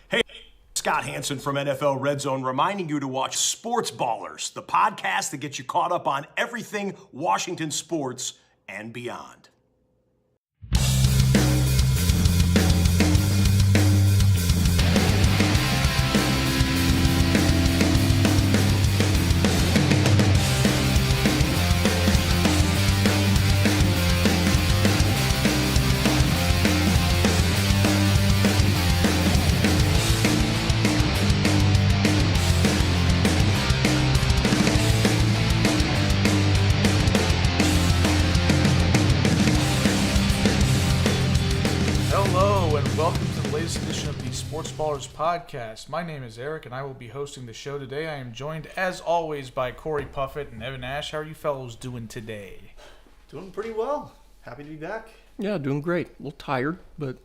Hey, Scott Hansen from NFL Red Zone reminding you to watch Sports Ballers, the podcast that gets you caught up on everything Washington sports and beyond. Edition of the Sports Ballers podcast. My name is Eric, and I will be hosting the show today. I am joined, as always, by Corey Puffett and Evan Ash. How are you fellows doing today? Doing pretty well. Happy to be back. Yeah, doing great. A little tired, but,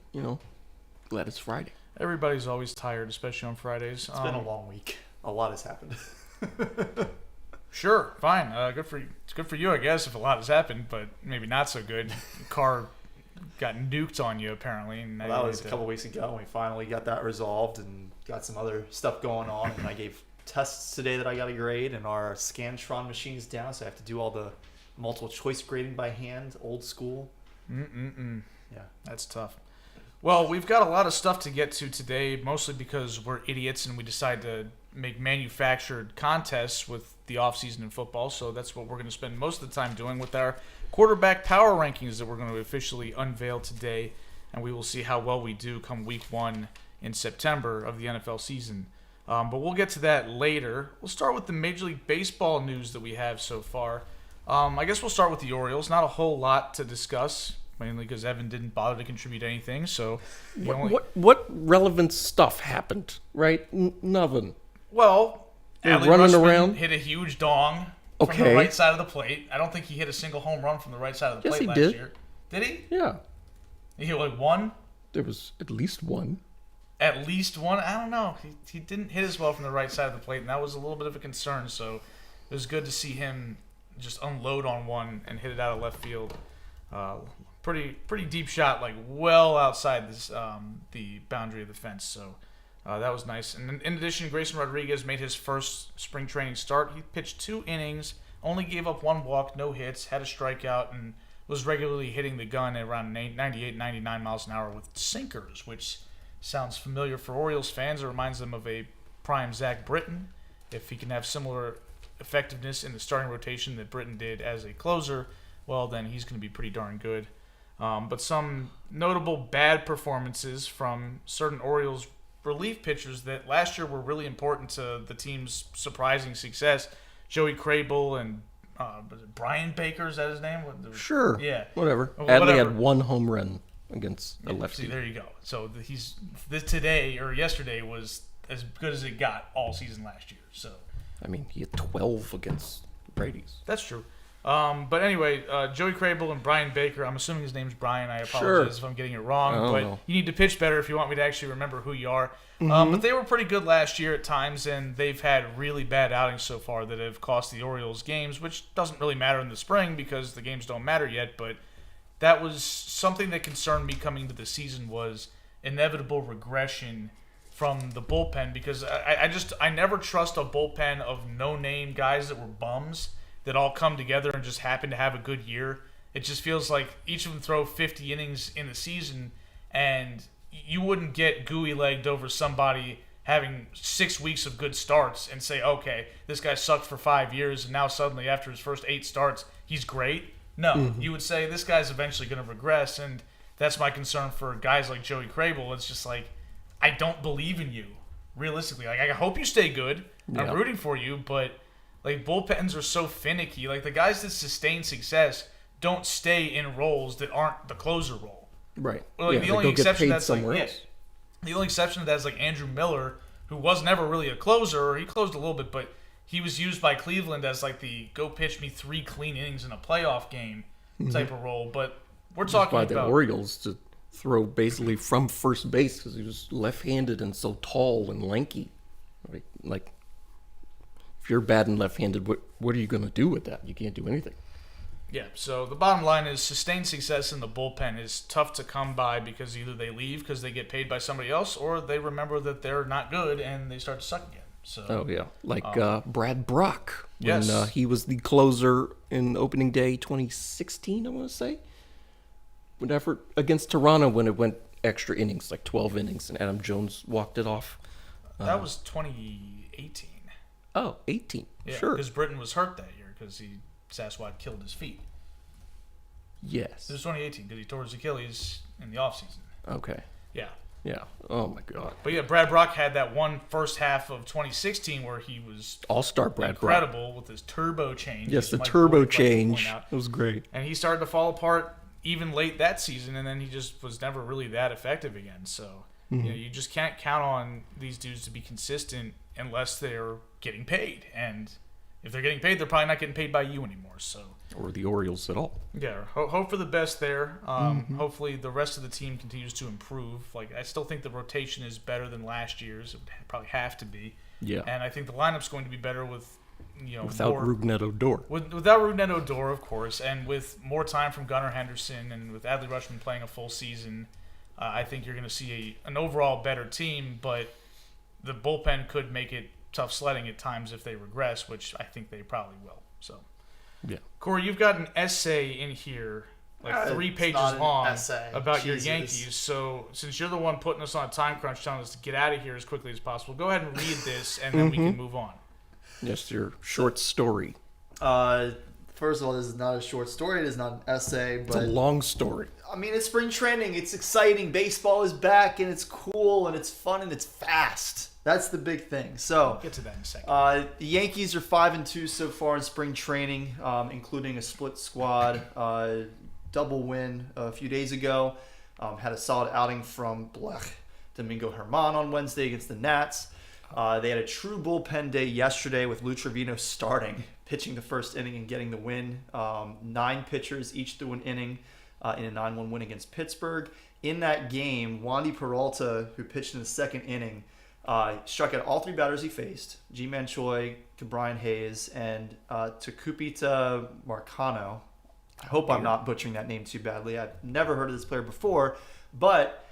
glad it's Friday. Everybody's always tired, especially on Fridays. It's been a long week. A lot has happened. Sure, fine. Good for you. It's good for you, I guess, if a lot has happened, but maybe not so good. Car got nuked on you, apparently. And well, that was a couple weeks ago, and we finally got that resolved and got some other stuff going on. And I gave tests today that I got a grade, and our Scantron machine's down, so I have to do all the multiple choice grading by hand, old school. Yeah, that's tough. Well, we've got a lot of stuff to get to today, mostly because we're idiots and we decide to make manufactured contests with the offseason in football. So that's what we're going to spend most of the time doing with our quarterback power rankings that we're going to officially unveil today. And we will see how well we do come week 1 in September of the NFL season. But we'll get to that later. We'll start with the Major League Baseball news that we have so far. I guess we'll start with the Orioles. Not a whole lot to discuss, mainly because Evan didn't bother to contribute anything. So what relevant stuff happened, right? Nothing. Well, Adley running Rutschman around. hit a huge dong from the right side of the plate. I don't think he hit a single home run from the right side of the plate last year. Did he? Yeah. He hit like one? There was at least one. At least one? I don't know. He didn't hit as well from the right side of the plate, and that was a little bit of a concern. So it was good to see him just unload on one and hit it out of left field. Pretty deep shot, like well outside the boundary of the fence. So that was nice. And in addition, Grayson Rodriguez made his first spring training start. He pitched 2 innings, only gave up 1 walk, no hits, had a strikeout, and was regularly hitting the gun at around 98, 99 miles an hour with sinkers, which sounds familiar for Orioles fans. It reminds them of a prime Zach Britton. If he can have similar effectiveness in the starting rotation that Britton did as a closer, well, then he's going to be pretty darn good. But some notable bad performances from certain Orioles relief pitchers that last year were really important to the team's surprising success. Joey Crable and was it Brian Baker, is that his name? Sure. Yeah. Whatever. Adley had 1 home run against a lefty. See, there you go. So today or yesterday was as good as it got all season last year. So I mean, he had 12 against Brady's. That's true. But anyway, Joey Crable and Brian Baker, I'm assuming his name's Brian. I apologize if I'm getting it wrong. But you need to pitch better if you want me to actually remember who you are. But they were pretty good last year at times, and they've had really bad outings so far that have cost the Orioles games, which doesn't really matter in the spring because the games don't matter yet. But that was something that concerned me coming into the season, was inevitable regression from the bullpen, because I never trust a bullpen of no-name guys that were bums that all come together and just happen to have a good year. It just feels like each of them throw 50 innings in the season, and you wouldn't get Gooey-legged over somebody having 6 weeks of good starts and say, okay, this guy sucked for 5 years, and now suddenly after his first 8 starts, he's great. No, you would say this guy's eventually going to regress, and that's my concern for guys like Joey Crable. It's just like, I don't believe in you, realistically. Like, I hope you stay good. I'm rooting for you, but like, bullpens are so finicky. Like, the guys that sustain success don't stay in roles that aren't the closer role. Right. Well, like, the only exception that's like else. The only exception to that is like Andrew Miller, who was never really a closer. He closed a little bit, but he was used by Cleveland as like the go pitch me 3 clean innings in a playoff game type of role. But we're talking by about the Orioles to throw basically from first base because he was left-handed and so tall and lanky. Right? Like, if you're bad and left-handed, what are you going to do with that? You can't do anything. Yeah, so the bottom line is sustained success in the bullpen is tough to come by because either they leave because they get paid by somebody else or they remember that they're not good and they start to suck again. So, oh, yeah. Like Brad Brock when yes. He was the closer in opening day 2016, I want to say. Whatever, against Toronto when it went extra innings, like 12 innings, and Adam Jones walked it off. That was 2018. Oh, 18. Yeah, Sure. because Britton was hurt that year because Sasquatch killed his feet. Yes. It was 2018 because he tore his Achilles in the offseason. Okay. Yeah. Yeah. Oh, my God. But yeah, Brad Brock had that one first half of 2016 where he was All-star Brad incredible Brock. with his turbo change. Yes, the Mike turbo Boyd liked to point change. out. It was great. And he started to fall apart even late that season, and then he just was never really that effective again. So you just can't count on these dudes to be consistent unless they're getting paid. And if they're getting paid, they're probably not getting paid by you anymore. So Or the Orioles at all. yeah, hope for the best there. Hopefully the rest of the team continues to improve. Like I still think the rotation is better than last year's. It would probably have to be. Yeah. And I think the lineup's going to be better with Without more, Rougned Odor. without Rougned Odor, of course, and with more time from Gunnar Henderson and with Adley Rutschman playing a full season, I think you're going to see an overall better team, but the bullpen could make it tough sledding at times if they regress, which I think they probably will. So, Yeah. Corey, you've got an essay in here, like 3 It's pages not an long, essay. about Jesus. your Yankees. So, since you're the one putting us on a time crunch, telling us to get out of here as quickly as possible, go ahead and read this, and then we can move on. Yes, your short story. First of all, this is not a short story. It is not an essay, It's a but long story. I mean, it's spring training. It's exciting. Baseball is back, and it's cool, and it's fun, and it's fast. That's the big thing. So, We'll get to that in a second. the Yankees are 5-2 so far in spring training, including a split squad double win a few days ago. Had a solid outing from Domingo Germán on Wednesday against the Nats. They had a true bullpen day yesterday with Lou Trevino starting, pitching the first inning and getting the win. 9 pitchers each threw an inning in a 9-1 win against Pittsburgh. In that game, Wandy Peralta, who pitched in the second inning, struck out all 3 batters he faced: G-Man Choi, Brian Hayes, and Takupita Marcano. I hope I'm not butchering that name too badly. I've never heard of this player before, but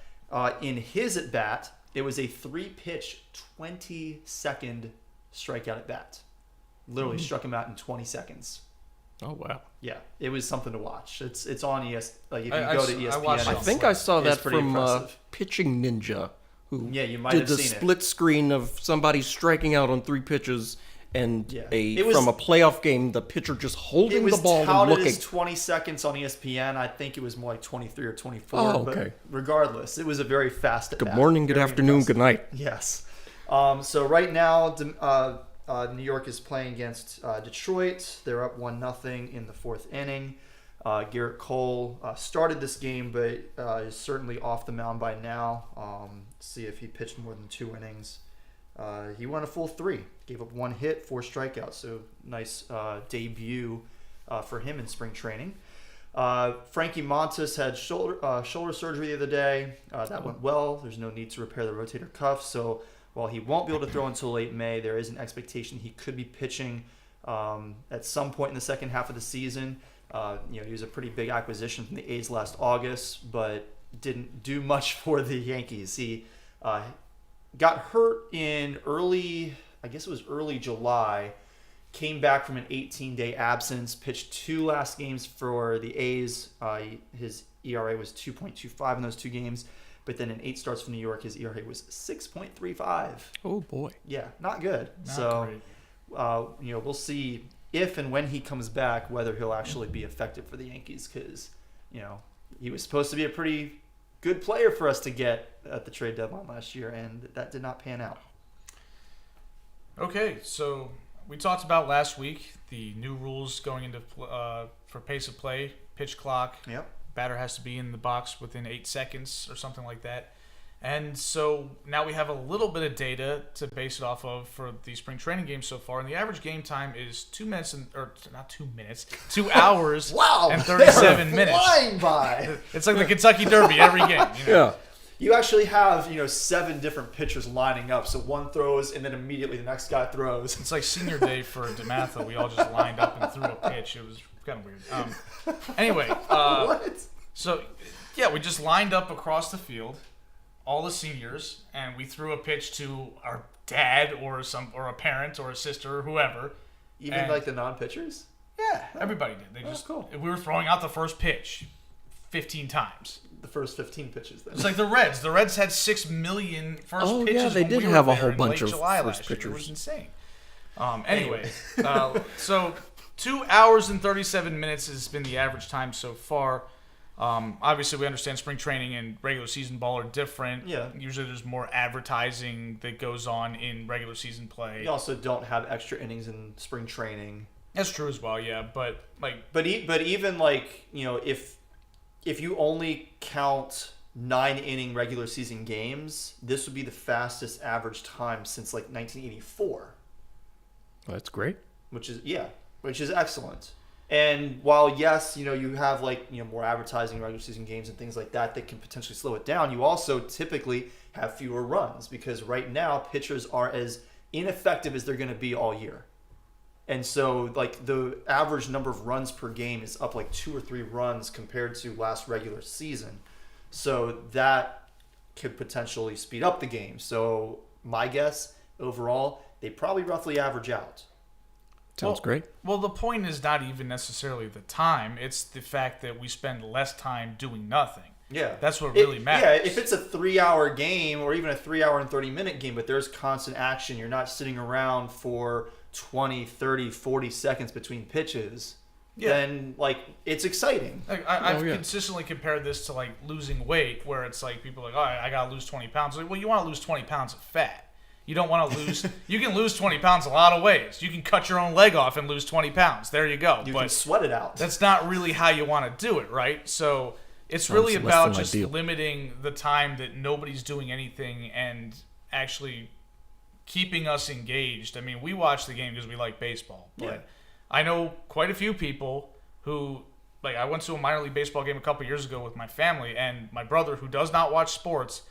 in his at-bat, it was a 3-pitch, 20-second strikeout at bat. Literally struck him out in 20 seconds. Oh, wow. Yeah, it was something to watch. It's on ES. Like if you go to ESPN, watched I it. think I saw It's that pretty from impressive. Pitching Ninja, who Yeah, you might did have the seen it. split screen of somebody striking out on 3 pitches and Yeah. It was- from a playoff game, the pitcher just It holding was the ball and touted looking. as 20 seconds on ESPN. I think it was more like 23 or 24. Oh, But okay. regardless, it was a very fast Good morning, good afternoon, good night. Yes. So right now, New York is playing against Detroit. They're up 1-0 in the 4th inning. Garrett Cole started this game, but is certainly off the mound by now. See if he pitched more than 2 innings. He went a full 3. Gave up 1 hit, 4 strikeouts. So nice debut for him in spring training. Frankie Montas had shoulder surgery the other day. That went well. There's no need to repair the rotator cuff. So while he won't be able to throw until late May, there is an expectation he could be pitching at some point in the second half of the season. He was a pretty big acquisition from the A's last August, but didn't do much for the Yankees. He got hurt in early July, came back from an 18-day absence, pitched 2 last games for the A's. His ERA was 2.25 in those 2 games, but then in 8 starts for New York, his ERA was 6.35. Oh, boy. Yeah, not good. Not great. We'll see if and when he comes back whether he'll actually be effective for the Yankees, because he was supposed to be a pretty good player for us to get at the trade deadline last year, and that did not pan out. Okay, so we talked about last week the new rules going into for pace of play, pitch clock. Yep. Batter has to be in the box within 8 seconds or something like that. And so now we have a little bit of data to base it off of for the spring training games so far. And the average game time is 2 minutes, 2 hours Wow, and 37 they're minutes. flying by. It's like the Kentucky Derby every game. Yeah. You actually have 7 different pitchers lining up, so one throws and then immediately the next guy throws. It's like senior day for DeMatha. We all just lined up and threw a pitch. It kind of weird. Anyway, What? so yeah, we just lined up across the field, all the seniors, and we threw a pitch to our dad or a parent or a sister or whoever. Even And- like the non-pitchers? Yeah, everybody did. They just cool. We were throwing out the first pitch 15 times. The first 15 pitches then. It's like the Reds. The Reds had 6 million first Oh, pitches. yeah, they when did we were have a there whole in bunch late of July first last year. It was pitchers. insane. Anyway, so 2 hours and 37 minutes has been the average time so far. Obviously, we understand spring training and regular season ball are different. Yeah. Usually, there's more advertising that goes on in regular season play. You also don't have extra innings in spring training. That's true as well. Yeah, but But even like, if you only count 9-inning regular season games, this would be the fastest average time since like 1984, That's great. which is excellent. And while yes, you have like more advertising in regular season games and things like that can potentially slow it down, you also typically have fewer runs because right now pitchers are as ineffective as they're going to be all year. And so, like, the average number of runs per game is up like 2 or 3 runs compared to last regular season. So that could potentially speed up the game. So my guess, overall, they probably roughly average out. Sounds great. Well, the point is not even necessarily the time. It's the fact that we spend less time doing nothing. Yeah. That's what really matters. Yeah, if it's a 3-hour game or even a 3-hour and 30-minute game, but there's constant action, you're not sitting around for 20, 30, 40 seconds between pitches, then, like, it's exciting. Like, I've consistently compared this to, like, losing weight, where it's like people are like, oh, I got to lose 20 pounds. Like, well, you want to lose 20 pounds of fat. You don't want to lose... You can lose 20 pounds a lot of ways. You can cut your own leg off and lose 20 pounds. There you go. You can sweat it out. That's not really how you want to do it, right? So it's Sounds really less about than just ideal. limiting the time that nobody's doing anything and actually keeping us engaged. I mean, we watch the game because we like baseball. But Yeah. I know quite a few people who... Like, I went to a minor league baseball game a couple years ago with my family, and my brother, who does not watch sports...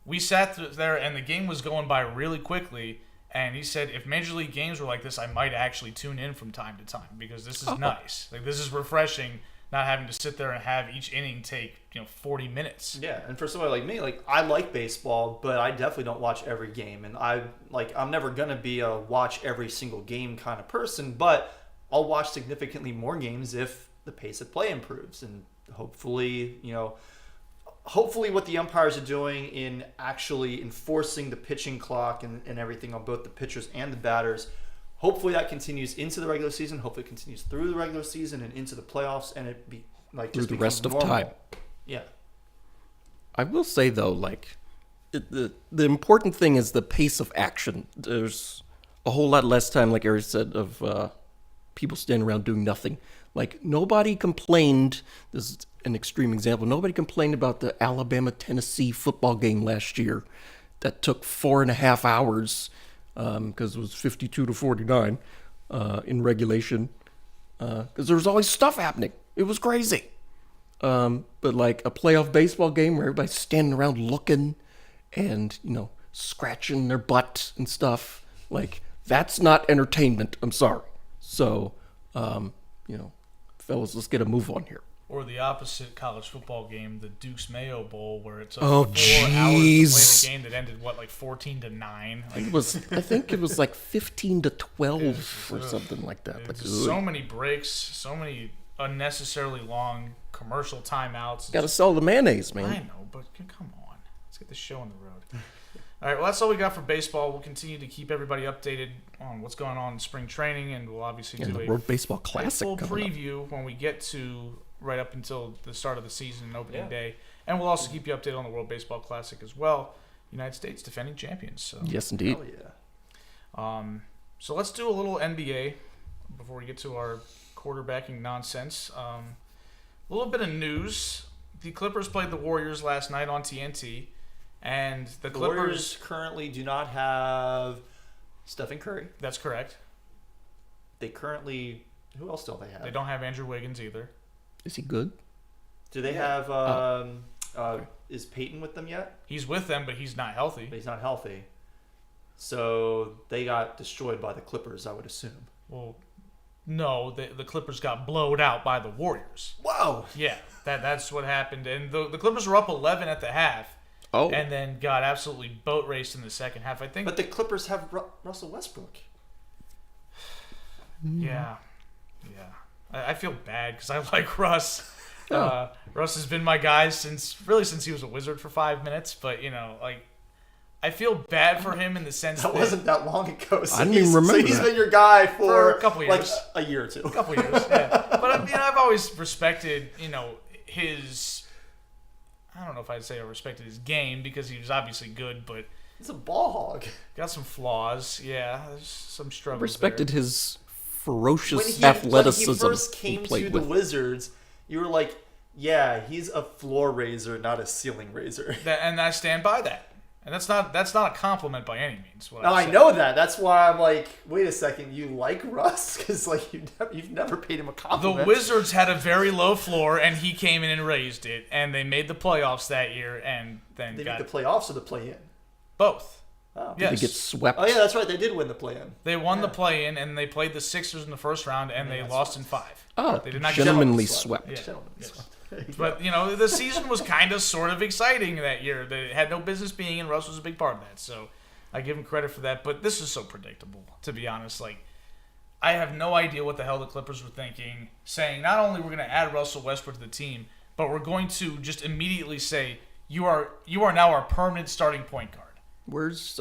We sat there, and the game was going by really quickly, and he said, if Major League games were like this, I might actually tune in from time to time, because this is nice. Like, this is refreshing, not having to sit there and have each inning take, 40 minutes. Yeah, and for somebody like me, like, I like baseball, but I definitely don't watch every game, and I'm never gonna be a watch every single game kind of person, but I'll watch significantly more games if the pace of play improves, and hopefully what the umpires are doing in actually enforcing the pitching clock and everything on both the pitchers and the batters, hopefully that continues into the regular season. Hopefully it continues through the regular season and into the playoffs, and it be like Through just the becomes rest of normal. time. Yeah. I will say, though, like, the important thing is the pace of action. There's a whole lot less time, like Eric said, of people standing around doing nothing. Like, nobody complained, this is an extreme example, nobody complained about the Alabama-Tennessee football game last year that took 4.5 hours because it was 52-49 in regulation because there was always stuff happening. It was crazy. But like a playoff baseball game where everybody's standing around looking and, scratching their butt and stuff, like, that's not entertainment. I'm sorry. So, fellas, let's get a move on here. Or the opposite college football game, the Duke's Mayo Bowl, where it took 4 Oh, hours to play jeez. the game that ended, 14-9? I think it was like 15-12 or something like that. Like, So many breaks, so many unnecessarily long commercial timeouts. gotta sell the mayonnaise, I man. know, but come on. Let's get this show on the road. All right, well, that's all we got for baseball. We'll continue to keep everybody updated on what's going on in spring training, and we'll obviously And do the a World Baseball Classic full coming up. preview when we get to right up until the start of the season and opening day. And we'll also keep you updated on the World Baseball Classic as well. United States defending champions. So. Yes, indeed. Hell yeah. So let's do a little NBA before we get to our quarterbacking nonsense. A little bit of news. The Clippers played the Warriors last night on TNT, and the The Warriors Clippers... currently do not have Stephen Curry. That's correct. They currently... Who else don't they have? They don't have Andrew Wiggins either. Is he good? Do they have... is Peyton with them yet? He's with them, but he's not healthy. But he's not healthy. So they got destroyed by the Clippers, I would assume. Well, No, the Clippers got blowed out by the Warriors. Whoa. Yeah, that's what happened. And the Clippers were up 11 at the half. Oh. And then got absolutely boat raced in the second half, I think. But the Clippers have Russell Westbrook. Yeah. I feel bad because I like Russ. Russ has been my guy since he was a Wizard for 5 minutes. But, I feel bad for him in the sense that... That wasn't that long ago. So I didn't even remember So he's been your guy for a couple years. A year or two. A couple years, yeah. But, I've always respected, his... I don't know if I'd say I respected his game because he was obviously good, but... He's a ball hog. Got some flaws, yeah. There's some struggles Respected there. his ferocious When athleticism. he first came to the Wizards, you were like, yeah, he's a floor raiser, not a ceiling raiser. And I stand by that. And that's not a compliment by any means. No, I know that. That's why I'm like, wait a second, you like Russ? Because you've never paid him a compliment. The Wizards had a very low floor, and he came in and raised it, and they made the playoffs that year, and then They made the playoffs or the play-in? both. Oh. Yes. They get swept. Oh, yeah, that's right. They did win the play-in. They won the play-in, and they played the Sixers in the first round, and they lost in 5. Oh, They did not get gentlemanly swept. swept. Yeah. Gentlemen, Yes. But, the season was kind of sort of exciting that year. They had no business being, and Russ was a big part of that. So I give him credit for that. But this is so predictable, to be honest. I have no idea what the hell the Clippers were thinking, saying not only we're going to add Russell Westbrook to the team, but we're going to just immediately say, you are now our permanent starting point guard. Where's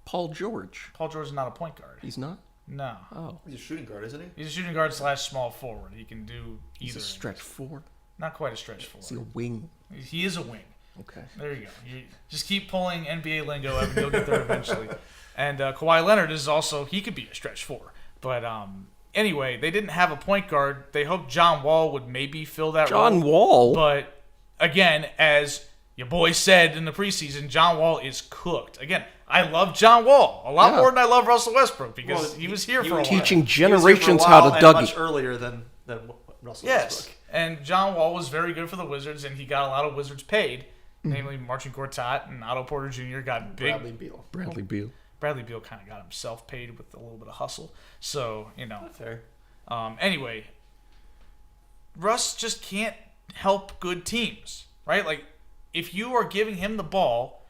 Paul George? Paul George is not a point guard. He's not? No. Oh. He's a shooting guard, isn't he? He's a shooting guard / small forward. He can do either. He's a stretch 4? Not quite a stretch forward. Is he a wing? He is a wing. Okay. There you go. You just keep pulling NBA lingo, Evan. You'll get there eventually. And Kawhi Leonard is also, he could be a stretch 4. But anyway, they didn't have a point guard. They hoped John Wall would maybe fill that role. John Wall? But again, as your boy said in the preseason, John Wall is cooked. Again, I love John Wall a lot more than I love Russell Westbrook because he was here for a while. Teaching generations how to Dougie. Much earlier than Russell Westbrook. And John Wall was very good for the Wizards, and he got a lot of Wizards paid, namely Marcin Gortat and Otto Porter Jr. got big. Bradley Beal. Bradley Beal kind of got himself paid with a little bit of hustle. So, Not fair. Anyway, Russ just can't help good teams, right? If you are giving him the ball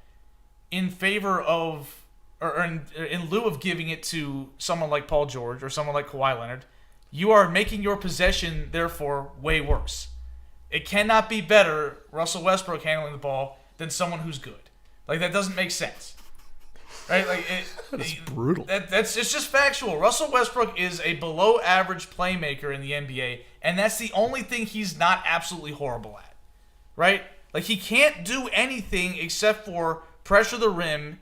in favor of, or in lieu of giving it to someone like Paul George or someone like Kawhi Leonard, you are making your possession, therefore, way worse. It cannot be better, Russell Westbrook handling the ball, than someone who's good. That doesn't make sense. Right? That's brutal. It's just factual. Russell Westbrook is a below-average playmaker in the NBA, and that's the only thing he's not absolutely horrible at. Right? He can't do anything except for pressure the rim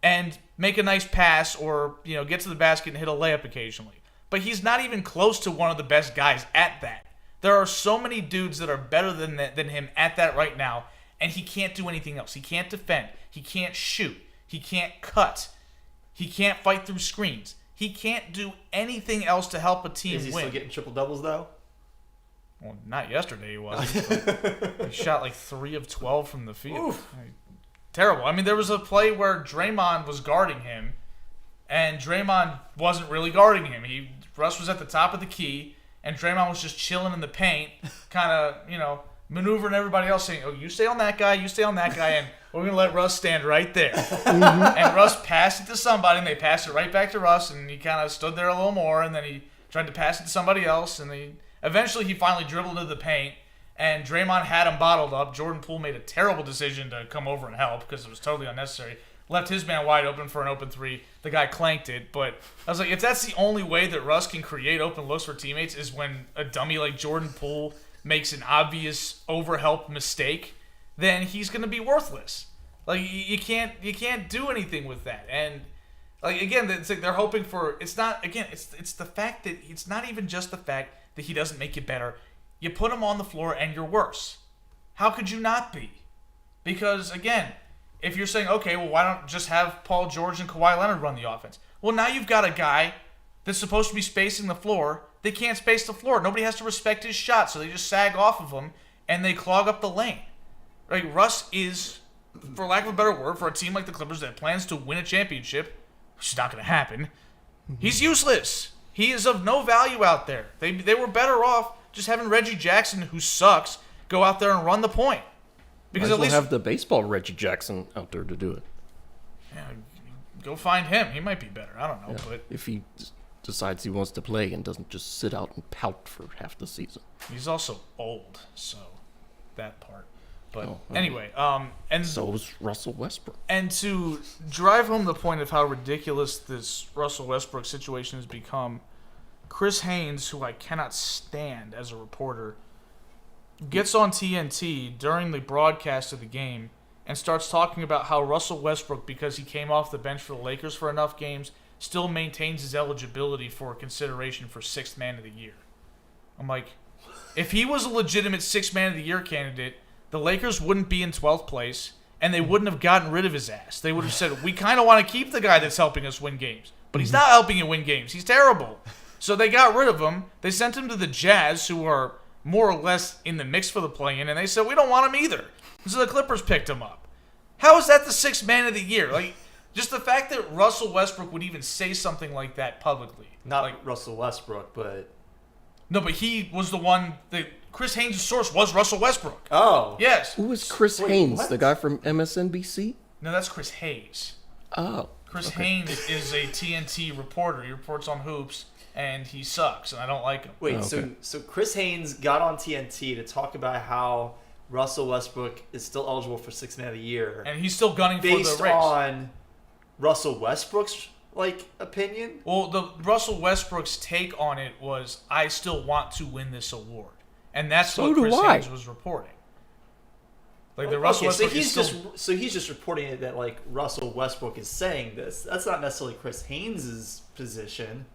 and make a nice pass or, get to the basket and hit a layup occasionally. But he's not even close to one of the best guys at that. There are so many dudes that are better than him at that right now, and he can't do anything else. He can't defend. He can't shoot. He can't cut. He can't fight through screens. He can't do anything else to help a team Is he win. still getting triple-doubles, though? Well, not yesterday he was. He shot 3 of 12 from the field. Terrible. There was a play where Draymond was guarding him, and Draymond wasn't really guarding him. Russ was at the top of the key, and Draymond was just chilling in the paint, kind of, maneuvering everybody else, saying, "Oh, you stay on that guy, and we're going to let Russ stand right there." And Russ passed it to somebody, and they passed it right back to Russ, and he kind of stood there a little more, and then he tried to pass it to somebody else, and eventually he finally dribbled into the paint, and Draymond had him bottled up. Jordan Poole made a terrible decision to come over and help because it was totally unnecessary. Left his man wide open for an open 3. The guy clanked it. But I was like, if that's the only way that Russ can create open looks for teammates is when a dummy like Jordan Poole makes an obvious overhelp mistake, then he's going to be worthless. You can't do anything with that. And again, it's they're hoping for. It's not. Again, it's the fact that it's not even just the fact that he doesn't make you better. You put him on the floor and you're worse. How could you not be? Because again, if you're saying, okay, well, why don't just have Paul George and Kawhi Leonard run the offense? Well, now you've got a guy that's supposed to be spacing the floor. They can't space the floor. Nobody has to respect his shot, so they just sag off of him and they clog up the lane. Russ is, for lack of a better word, for a team like the Clippers that plans to win a championship, which is not going to happen, he's useless. He is of no value out there. They were better off just having Reggie Jackson, who sucks, go out there and run the point. Because at least have the baseball Reggie Jackson out there to do it. Yeah, go find him. He might be better. I don't know, but if he decides he wants to play and doesn't just sit out and pout for half the season. He's also old, so that part. But anyway, and so was Russell Westbrook. And to drive home the point of how ridiculous this Russell Westbrook situation has become, Chris Haynes, who I cannot stand as a reporter, gets on TNT during the broadcast of the game and starts talking about how Russell Westbrook, because he came off the bench for the Lakers for enough games, still maintains his eligibility for consideration for Sixth Man of the Year. I'm like, if he was a legitimate Sixth Man of the Year candidate, the Lakers wouldn't be in 12th place, and they wouldn't have gotten rid of his ass. They would have said, we kind of want to keep the guy that's helping us win games. But he's not helping you win games. He's terrible. So they got rid of him. They sent him to the Jazz, who are more or less in the mix for the play-in, and they said, we don't want him either. So the Clippers picked him up. How is that the Sixth Man of the Year? Like, just the fact that Russell Westbrook would even say something like that publicly. Not like Russell Westbrook, but... No, but he was the one that... Chris Haynes' source was Russell Westbrook. Oh. Yes. Who was Chris Haynes? What? The guy from MSNBC? No, that's Chris Hayes. Oh. Chris Haynes is a TNT reporter. He reports on hoops, and he sucks, and I don't like him. Wait, so Chris Haynes got on TNT to talk about how Russell Westbrook is still eligible for Sixth Man of the Year. And he's still gunning for the race. Based on Russell Westbrook's opinion? Well, the Russell Westbrook's take on it was, I still want to win this award. And that's what Chris Haynes was reporting. Like the Russell Westbrook so he's just reporting it that Russell Westbrook is saying this. That's not necessarily Chris Haynes' position.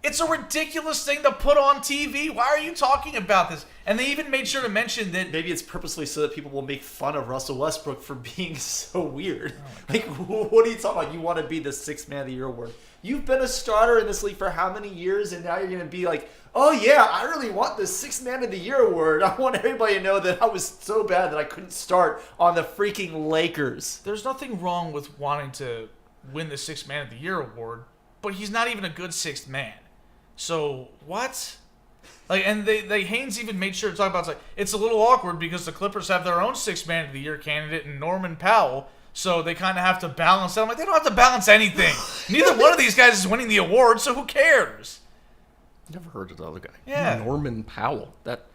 It's a ridiculous thing to put on TV. Why are you talking about this? And they even made sure to mention that... Maybe it's purposely so that people will make fun of Russell Westbrook for being so weird. What are you talking about? You want to be the Sixth Man of the Year award. You've been a starter in this league for how many years, and now you're going to be like, oh yeah, I really want the Sixth Man of the Year award. I want everybody to know that I was so bad that I couldn't start on the freaking Lakers. There's nothing wrong with wanting to win the Sixth Man of the Year award, but he's not even a good sixth man. So, what? And they Haynes even made sure to talk about it's a little awkward because the Clippers have their own Sixth Man of the Year candidate in Norman Powell, so they kind of have to balance out. I'm like, they don't have to balance anything. Neither one of these guys is winning the award, so who cares? Never heard of the other guy. Yeah. Norman Powell. That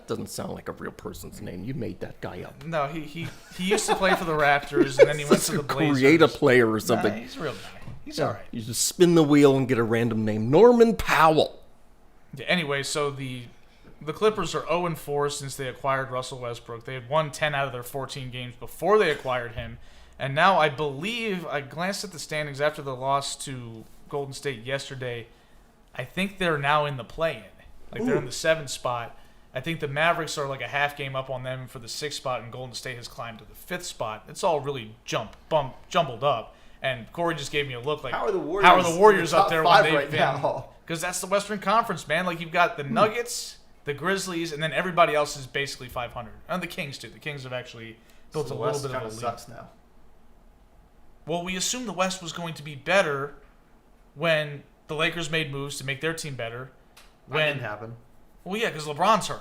doesn't sound like a real person's name. You made that guy up. No, he used to play for the Raptors, and then he went to the Blazers. Create a player or something. Nah, he's a real guy. He's all right. You just spin the wheel and get a random name. Norman Powell. Yeah, anyway, so the Clippers are 0-4 since they acquired Russell Westbrook. They had won 10 out of their 14 games before they acquired him. And now I believe, I glanced at the standings after the loss to Golden State yesterday. I think they're now in the play-in. They're in the 7th spot. I think the Mavericks are a half game up on them for the 6th spot, and Golden State has climbed to the 5th spot. It's all really jumbled up. And Corey just gave me a look how are the Warriors up there when they've right been? Now? Because that's the Western Conference, man. You've got the Nuggets, the Grizzlies, and then everybody else is basically 500. And the Kings, too. The Kings have actually built a little bit of a lead. Sucks now. Well, we assumed the West was going to be better when the Lakers made moves to make their team better. That didn't happen. Well, yeah, because LeBron's hurt.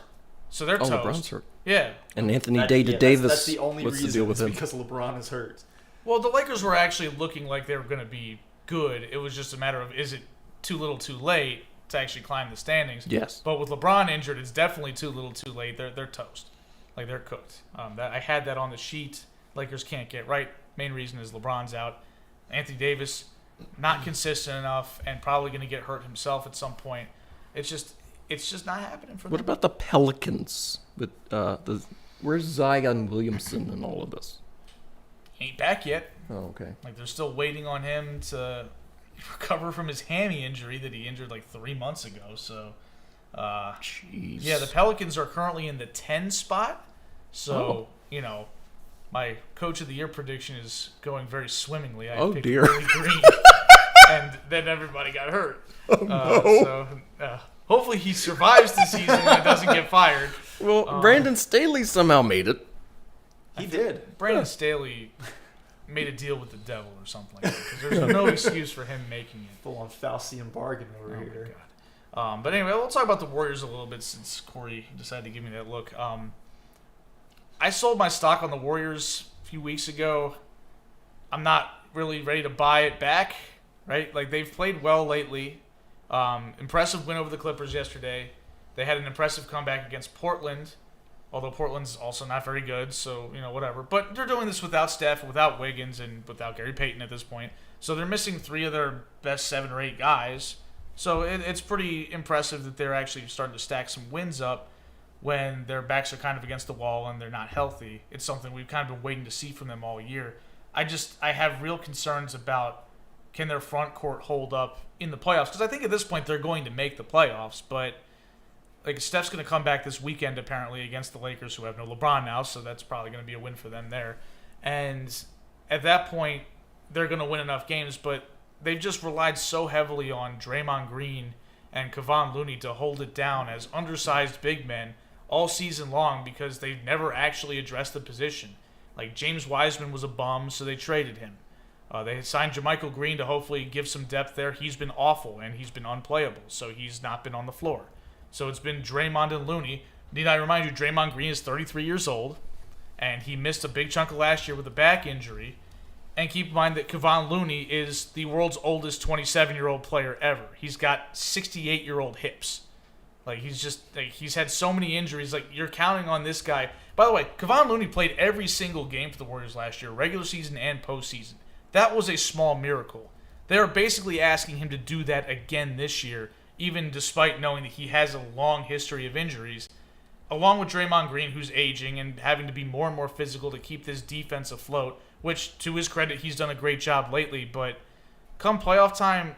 So they're toast. LeBron's hurt. Yeah. And Anthony Davis. That's the only what's reason the deal with him? because LeBron is hurt. Well, the Lakers were actually looking like they were going to be good. It was just a matter of, is it too little too late to actually climb the standings? Yes. But with LeBron injured, it's definitely too little too late. They're toast. They're cooked. I had that on the sheet. Lakers can't get right. Main reason is LeBron's out. Anthony Davis, not consistent enough and probably going to get hurt himself at some point. It's just not happening for them. What about the Pelicans? With where's Zion Williamson in all of this? Ain't back yet. Oh, okay. They're still waiting on him to recover from his hammy injury that he injured 3 months ago. So, jeez. Yeah, the Pelicans are currently in the 10 spot. So, my Coach of the Year prediction is going very swimmingly. I picked dear. Willie Green, and then everybody got hurt. Oh, no. So, hopefully he survives the season and doesn't get fired. Well, Brandon Staley somehow made it. He did. Brandon Staley made a deal with the devil or something like that. Because there's no excuse for him making it. Full on Faustian bargain over here. My God. But anyway, we'll talk about the Warriors a little bit since Corey decided to give me that look. I sold my stock on the Warriors a few weeks ago. I'm not really ready to buy it back, right? Like, they've played well lately. Impressive win over the Clippers yesterday. They had an impressive comeback against Portland, although Portland's also not very good, so, whatever. But they're doing this without Steph, without Wiggins, and without Gary Payton at this point. So they're missing 3 of their best 7 or 8 guys. So it's pretty impressive that they're actually starting to stack some wins up when their backs are kind of against the wall and they're not healthy. It's something we've kind of been waiting to see from them all year. I have real concerns about, can their front court hold up in the playoffs? Because I think at this point they're going to make the playoffs, but like, Steph's going to come back this weekend apparently against the Lakers, who have no LeBron now, so that's probably going to be a win for them there. And at that point, they're going to win enough games, but they've just relied so heavily on Draymond Green and Kevon Looney to hold it down as undersized big men all season long because they've never actually addressed the position. Like, James Wiseman was a bum, so they traded him. They signed JaMychal Green to hopefully give some depth there. He's been awful, and he's been unplayable, so he's not been on the floor. So it's been Draymond and Looney. Need I remind you, Draymond Green is 33 years old, and he missed a big chunk of last year with a back injury. And keep in mind that Kevon Looney is the world's oldest 27-year-old player ever. He's got 68-year-old hips. Like, he's had so many injuries. Like, you're counting on this guy. By the way, Kevon Looney played every single game for the Warriors last year, regular season and postseason. That was a small miracle. They're basically asking him to do that again this year, even despite knowing that he has a long history of injuries, along with Draymond Green, who's aging and having to be more and more physical to keep this defense afloat, which, to his credit, he's done a great job lately. But come playoff time,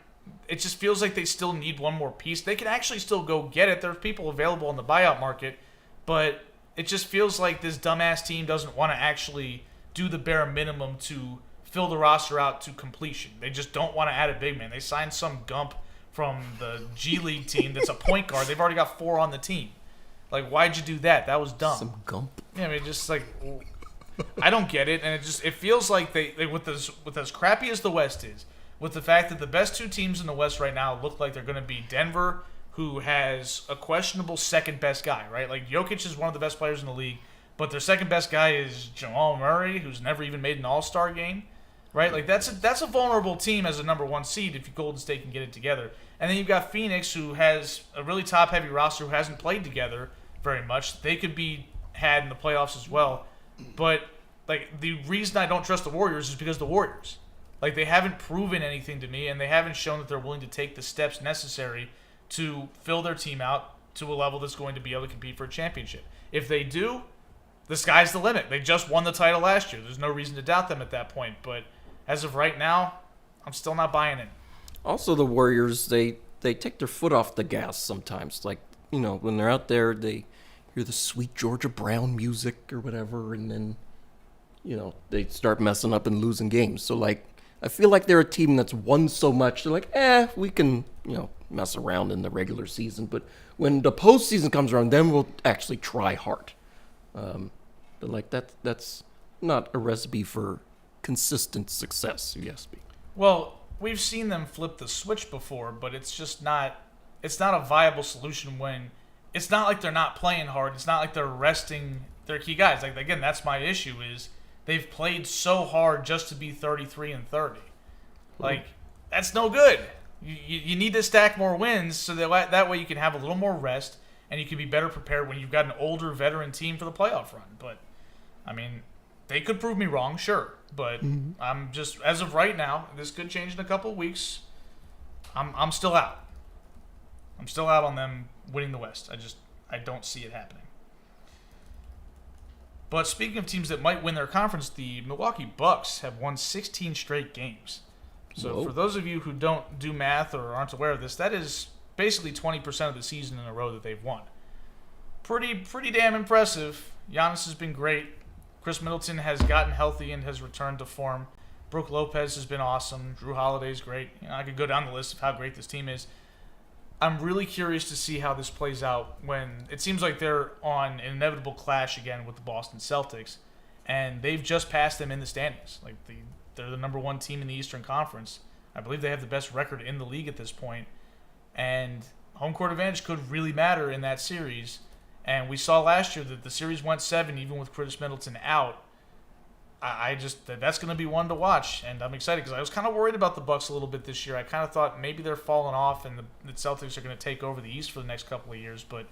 it just feels like they still need one more piece. They can actually still go get it. There's people available in the buyout market, but it just feels like this dumbass team doesn't want to actually do the bare minimum to fill the roster out to completion. They just don't want to add a big man. They signed some gump from the G League team that's a point guard. They've already got 4 on the team. Like, why'd you do that? That was dumb. Some gump. Yeah, I mean, just like, I don't get it, and it feels like they with as crappy as the West is, with the fact that the best 2 teams in the West right now look like they're going to be Denver, who has a questionable second best guy, right? Like, Jokic is one of the best players in the league, but their second best guy is Jamal Murray, who's never even made an All-Star game, right? Like, that's a vulnerable team as a number 1 seed if Golden State can get it together. And then you've got Phoenix, who has a really top-heavy roster, who hasn't played together very much. They could be had in the playoffs as well. But, like, the reason I don't trust the Warriors is because the Warriors. Like, they haven't proven anything to me, and they haven't shown that they're willing to take the steps necessary to fill their team out to a level that's going to be able to compete for a championship. If they do, the sky's the limit. They just won the title last year. There's no reason to doubt them at that point. But as of right now, I'm still not buying it. Also, the Warriors, they take their foot off the gas sometimes. Like, when they're out there, they hear the sweet Georgia Brown music or whatever, and then, they start messing up and losing games. So, like, I feel like they're a team that's won so much, they're like, we can, mess around in the regular season. But when the postseason comes around, then we'll actually try hard. But, like, that's not a recipe for consistent success, you ask me. Well, we've seen them flip the switch before, but it's just not a viable solution when it's not like they're not playing hard. It's not like they're resting their key guys. Like, again, that's my issue is they've played so hard just to be 33-30. Like, that's no good. You need to stack more wins so that way you can have a little more rest and you can be better prepared when you've got an older veteran team for the playoff run. But, I mean, they could prove me wrong, sure. But I'm just, as of right now, this could change in a couple of weeks. I'm still out. I'm still out on them winning the West. I don't see it happening. But speaking of teams that might win their conference, the Milwaukee Bucks have won 16 straight games. So for those of you who don't do math or aren't aware of this, that is basically 20% of the season in a row that they've won. Pretty damn impressive. Giannis has been great. Chris Middleton has gotten healthy and has returned to form. Brook Lopez has been awesome. Drew Holiday's great. I could go down the list of how great this team is. I'm really curious to see how this plays out when it seems like they're on an inevitable clash again with the Boston Celtics, and they've just passed them in the standings. Like they're the number 1 team in the Eastern Conference. I believe they have the best record in the league at this point. And home court advantage could really matter in that series. And we saw last year that the series went 7 even with Chris Middleton out. That's going to be one to watch, and I'm excited because I was kind of worried about the Bucks a little bit this year. I kind of thought maybe they're falling off and the Celtics are going to take over the East for the next couple of years, but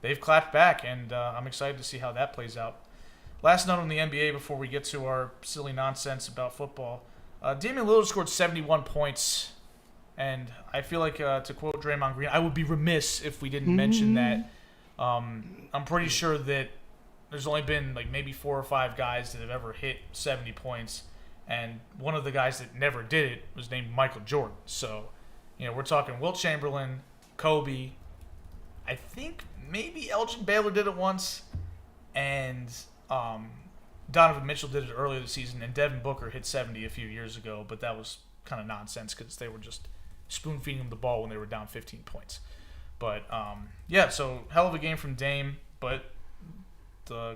they've clapped back, and I'm excited to see how that plays out. Last note on the NBA before we get to our silly nonsense about football. Damian Lillard scored 71 points, and I feel like, to quote Draymond Green, I would be remiss if we didn't mention that. I'm pretty sure that there's only been like maybe 4 or 5 guys that have ever hit 70 points, and one of the guys that never did it was named Michael Jordan. So, we're talking Wilt Chamberlain, Kobe, I think maybe Elgin Baylor did it once, and Donovan Mitchell did it earlier this season, and Devin Booker hit 70 a few years ago, but that was kind of nonsense because they were just spoon-feeding him the ball when they were down 15 points. But, so hell of a game from Dame, but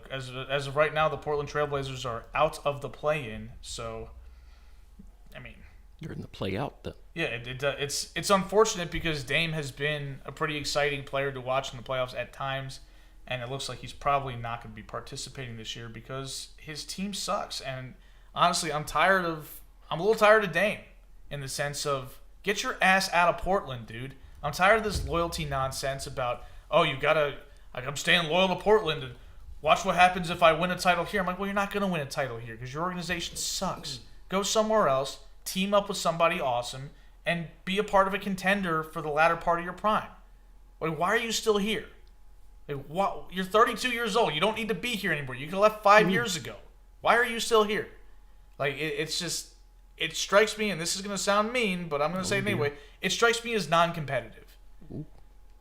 as of right now, the Portland Trailblazers are out of the play-in, so, You're in the play-out, then. Yeah, it's unfortunate because Dame has been a pretty exciting player to watch in the playoffs at times, and it looks like he's probably not going to be participating this year because his team sucks. And honestly, I'm a little tired of Dame in the sense of, get your ass out of Portland, dude. I'm tired of this loyalty nonsense about, I'm staying loyal to Portland and watch what happens if I win a title here. I'm like, well, you're not going to win a title here because your organization sucks. Go somewhere else, team up with somebody awesome, and be a part of a contender for the latter part of your prime. Like, why are you still here? You're 32 years old. You don't need to be here anymore. You could have left 5 years ago. Why are you still here? Like, it strikes me, and this is going to sound mean, but I'm going to say it anyway. It strikes me as non-competitive.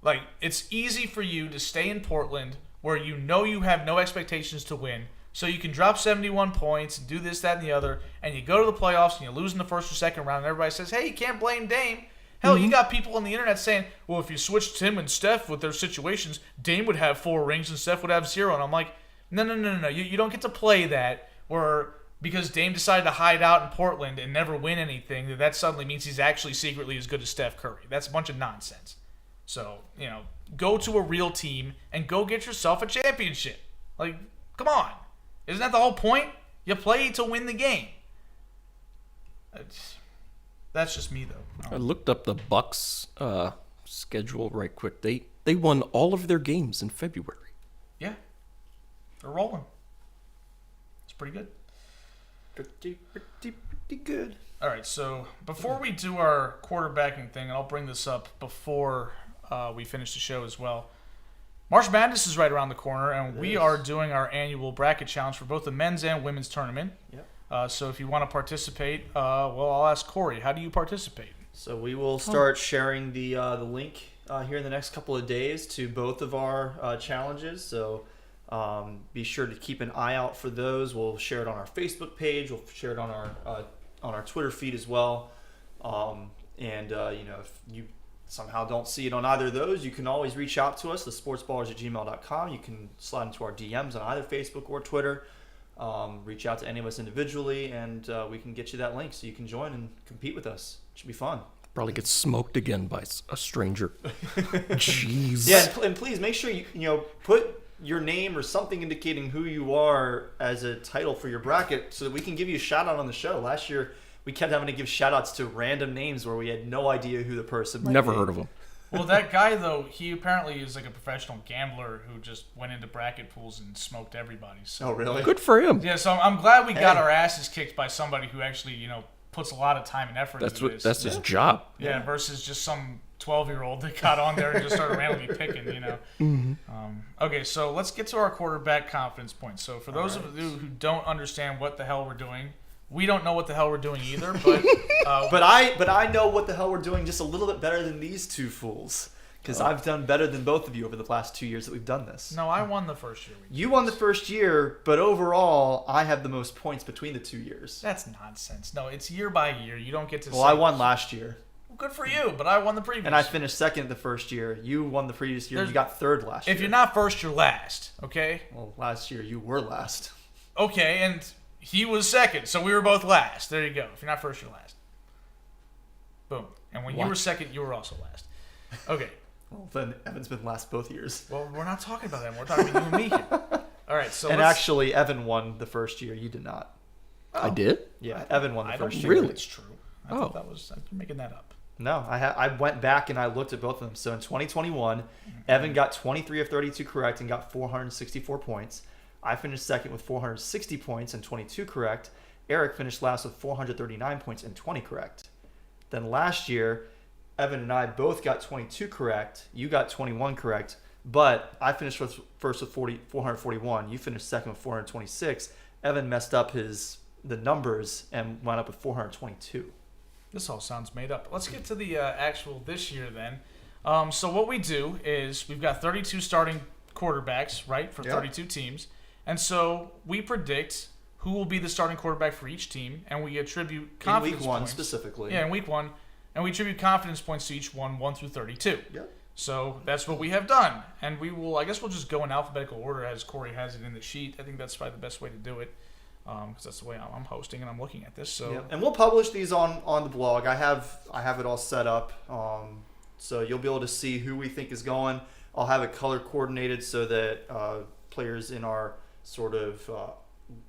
Like, it's easy for you to stay in Portland where you know you have no expectations to win, so you can drop 71 points and do this, that, and the other, and you go to the playoffs and you lose in the first or second round, and everybody says, hey, you can't blame Dame. Hell, you got people on the internet saying, well, if you switched him and Steph with their situations, Dame would have 4 rings and Steph would have 0. And I'm like, no. You don't get to play that where because Dame decided to hide out in Portland and never win anything, that suddenly means he's actually secretly as good as Steph Curry. That's a bunch of nonsense. So, go to a real team and go get yourself a championship. Like, come on. Isn't that the whole point? You play to win the game. That's just me, though. I looked up the Bucks schedule right quick. They won all of their games in February. Yeah. They're rolling. It's pretty good. Pretty good. All right, so before we do our quarterbacking thing, and I'll bring this up before we finish the show as well, March Madness is right around the corner, and we are doing our annual bracket challenge for both the men's and women's tournament. Yep. So if you want to participate, I'll ask Corey, how do you participate? So we will start sharing the link here in the next couple of days to both of our challenges. So be sure to keep an eye out for those. We'll share it on our Facebook page. We'll share it on our Twitter feed as well. If you somehow don't see it on either of those, you can always reach out to us, thesportsballers@gmail.com. You can slide into our DMs on either Facebook or Twitter. Reach out to any of us individually, and we can get you that link so you can join and compete with us. It should be fun. Probably get smoked again by a stranger. Jeez. Yeah, and please make sure you put your name or something indicating who you are as a title for your bracket so that we can give you a shout out on the show. Last year, we kept having to give shout outs to random names where we had no idea who the person might Never be. heard of him. Well, that guy, though, he apparently is like a professional gambler who just went into bracket pools and smoked everybody. So. Oh, really? Good for him. Yeah, so I'm glad we got our asses kicked by somebody who actually, puts a lot of time and effort into this. That's his job. Yeah, versus just some 12-year-old that got on there and just started randomly picking, Mm-hmm. Okay, so let's get to our quarterback confidence points. So for those of you who don't understand what the hell we're doing, we don't know what the hell we're doing either, but but I know what the hell we're doing just a little bit better than these two fools, because I've done better than both of you over the last 2 years that we've done this. No, I won the first year. You won the first year, but overall, I have the most points between the 2 years. That's nonsense. No, it's year by year. You don't get to. Well, I won last year. Well, good for you, but I won the previous. And I finished second the first year. You won the previous year. You got third last year. If you're not first, you're last. Okay. Well, last year you were last. Okay, and He was second, so we were both last. There you go. If you're not first, you're last. Boom. And when you were second, you were also last. Okay. Well, then Evan's been last both years. Well, we're not talking about that. We're talking about you and me here. All right. So and actually, Evan won the first year. You did not. Oh. I did? Yeah, Evan won the first year. Really? It's true. I thought that was you're making that up. No, I went back and I looked at both of them. So in 2021, Evan got 23 of 32 correct and got 464 points. I finished second with 460 points and 22 correct. Eric finished last with 439 points and 20 correct. Then last year, Evan and I both got 22 correct. You got 21 correct, but I finished first with 441. You finished second with 426. Evan messed up the numbers and wound up with 422. This all sounds made up. Let's get to the actual this year then. So what we do is we've got 32 starting quarterbacks, right, for 32 teams. And so we predict who will be the starting quarterback for each team, and we attribute confidence points. In week 1 specifically. Yeah, in week 1. And we attribute confidence points to each one, 1 through 32. Yep. So that's what we have done. And I guess we'll just go in alphabetical order as Corey has it in the sheet. I think that's probably the best way to do it. Because that's the way I'm hosting and I'm looking at this. So and we'll publish these on the blog. I have it all set up, so you'll be able to see who we think is going. I'll have it color coordinated so that players in our sort of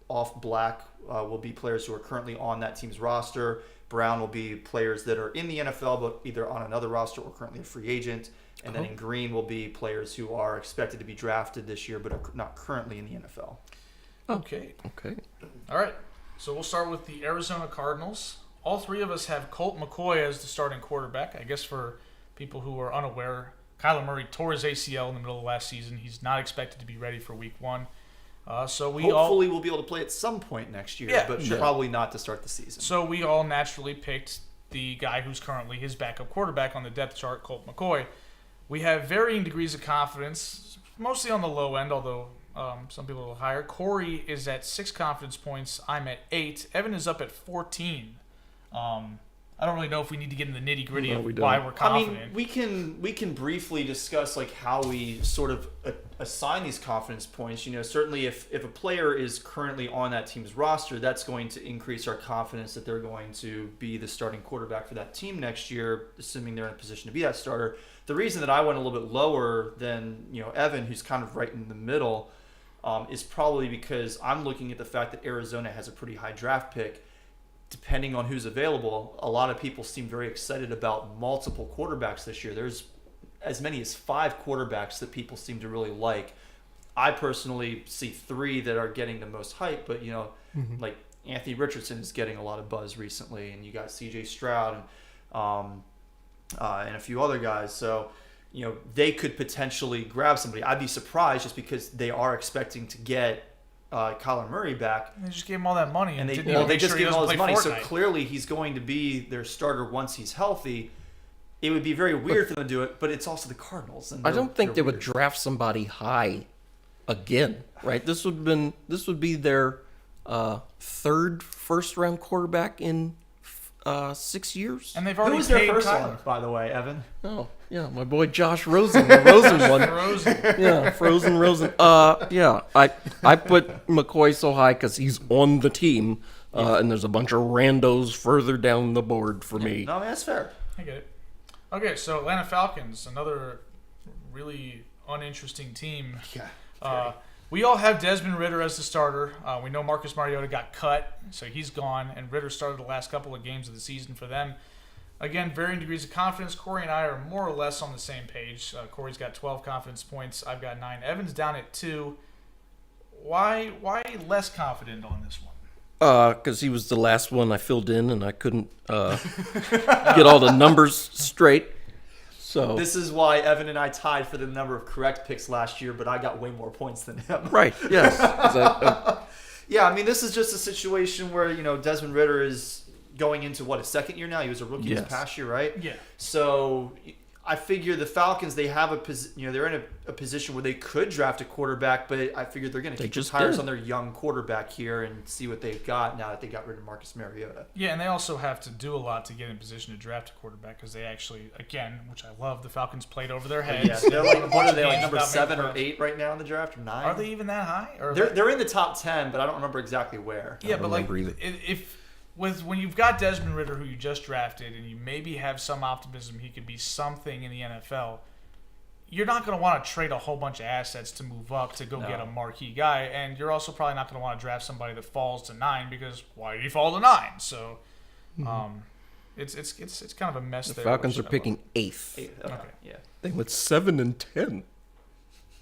off black will be players who are currently on that team's roster. Brown will be players that are in the NFL but either on another roster or currently a free agent. And then in green will be players who are expected to be drafted this year but are not currently in the NFL. Okay. Okay. All right. So we'll start with the Arizona Cardinals. All three of us have Colt McCoy as the starting quarterback. I guess for people who are unaware, Kyler Murray tore his ACL in the middle of last season. He's not expected to be ready for week 1. So hopefully we'll be able to play at some point next year, but probably not to start the season. So we all naturally picked the guy who's currently his backup quarterback on the depth chart, Colt McCoy. We have varying degrees of confidence, mostly on the low end, although some people a little higher. Corey is at 6 confidence points. I'm at 8. Evan is up at 14. I don't really know if we need to get in the nitty gritty of why we're confident. I mean, we can briefly discuss like how we sort of assign these confidence points. You know, certainly if a player is currently on that team's roster, that's going to increase our confidence that they're going to be the starting quarterback for that team next year, assuming they're in a position to be that starter. The reason that I went a little bit lower than Evan, who's kind of right in the middle, is probably because I'm looking at the fact that Arizona has a pretty high draft pick. Depending on who's available, a lot of people seem very excited about multiple quarterbacks this year. There's as many as 5 quarterbacks that people seem to really like. I personally see 3 that are getting the most hype, but like Anthony Richardson is getting a lot of buzz recently, and you got C.J. Stroud and a few other guys. So they could potentially grab somebody. I'd be surprised just because they are expecting to get Kyler Murray back. They just gave him all that money, and they just gave him all his money. So clearly, he's going to be their starter once he's healthy. It would be very weird for them to do it, but it's also the Cardinals. And I don't think they would draft somebody high again, right? This would be their 3rd first-round quarterback in 6 years. And they've already Who was their paid first Kyler. one, by the way, Evan? Oh, yeah, my boy Josh Rosen, the Rosen one. Yeah, Rosen. Yeah, I put McCoy so high because he's on the team, and there's a bunch of randos further down the board for me. No, that's fair. I get it. Okay, so Atlanta Falcons, another really uninteresting team. Yeah. We all have Desmond Ridder as the starter. We know Marcus Mariota got cut, so he's gone, and Ridder started the last couple of games of the season for them. Again, varying degrees of confidence. Corey and I are more or less on the same page. Corey's got 12 confidence points. I've got 9. Evan's down at 2. Why less confident on this one? Because he was the last one I filled in, and I couldn't get all the numbers straight. So this is why Evan and I tied for the number of correct picks last year, but I got way more points than him. Right, yes. Yeah, I mean, this is just a situation where, Desmond Ridder is going into, his second year now? He was a rookie this past year, right? Yeah. So I figure the Falcons, they have they're in a position where they could draft a quarterback, but I figure they're going to kick the tires on their young quarterback here and see what they've got now that they got rid of Marcus Mariota. Yeah, and they also have to do a lot to get in position to draft a quarterback because they actually, again, which I love, the Falcons played over their heads. Yeah, they're like, what are they, like number 7 or 8 right now in the draft, or 9? Are they even that high? Or they're in the top 10, but I don't remember exactly where. Yeah, but like when you've got Desmond Ridder, who you just drafted, and you maybe have some optimism he could be something in the NFL, you're not going to want to trade a whole bunch of assets to move up to go get a marquee guy, and you're also probably not going to want to draft somebody that falls to 9 because why did he fall to 9? So, it's kind of a mess. The Falcons are picking 8th. Okay. Yeah. They went 7 and 10.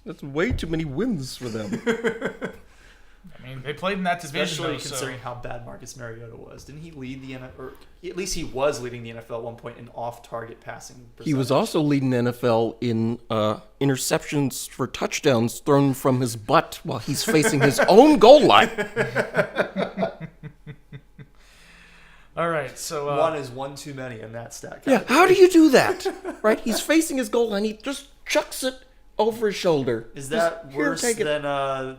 That's way too many wins for them. I mean, they played in that division, especially considering how bad Marcus Mariota was. Didn't he lead the NFL, or at least he was leading the NFL at one point in off-target passing percentage? He was also leading the NFL in interceptions for touchdowns thrown from his butt while he's facing his own goal line. All right, so one is one too many in that stat. Yeah, how do you do that? Right, he's facing his goal line. He just chucks it over his shoulder. Is that worse than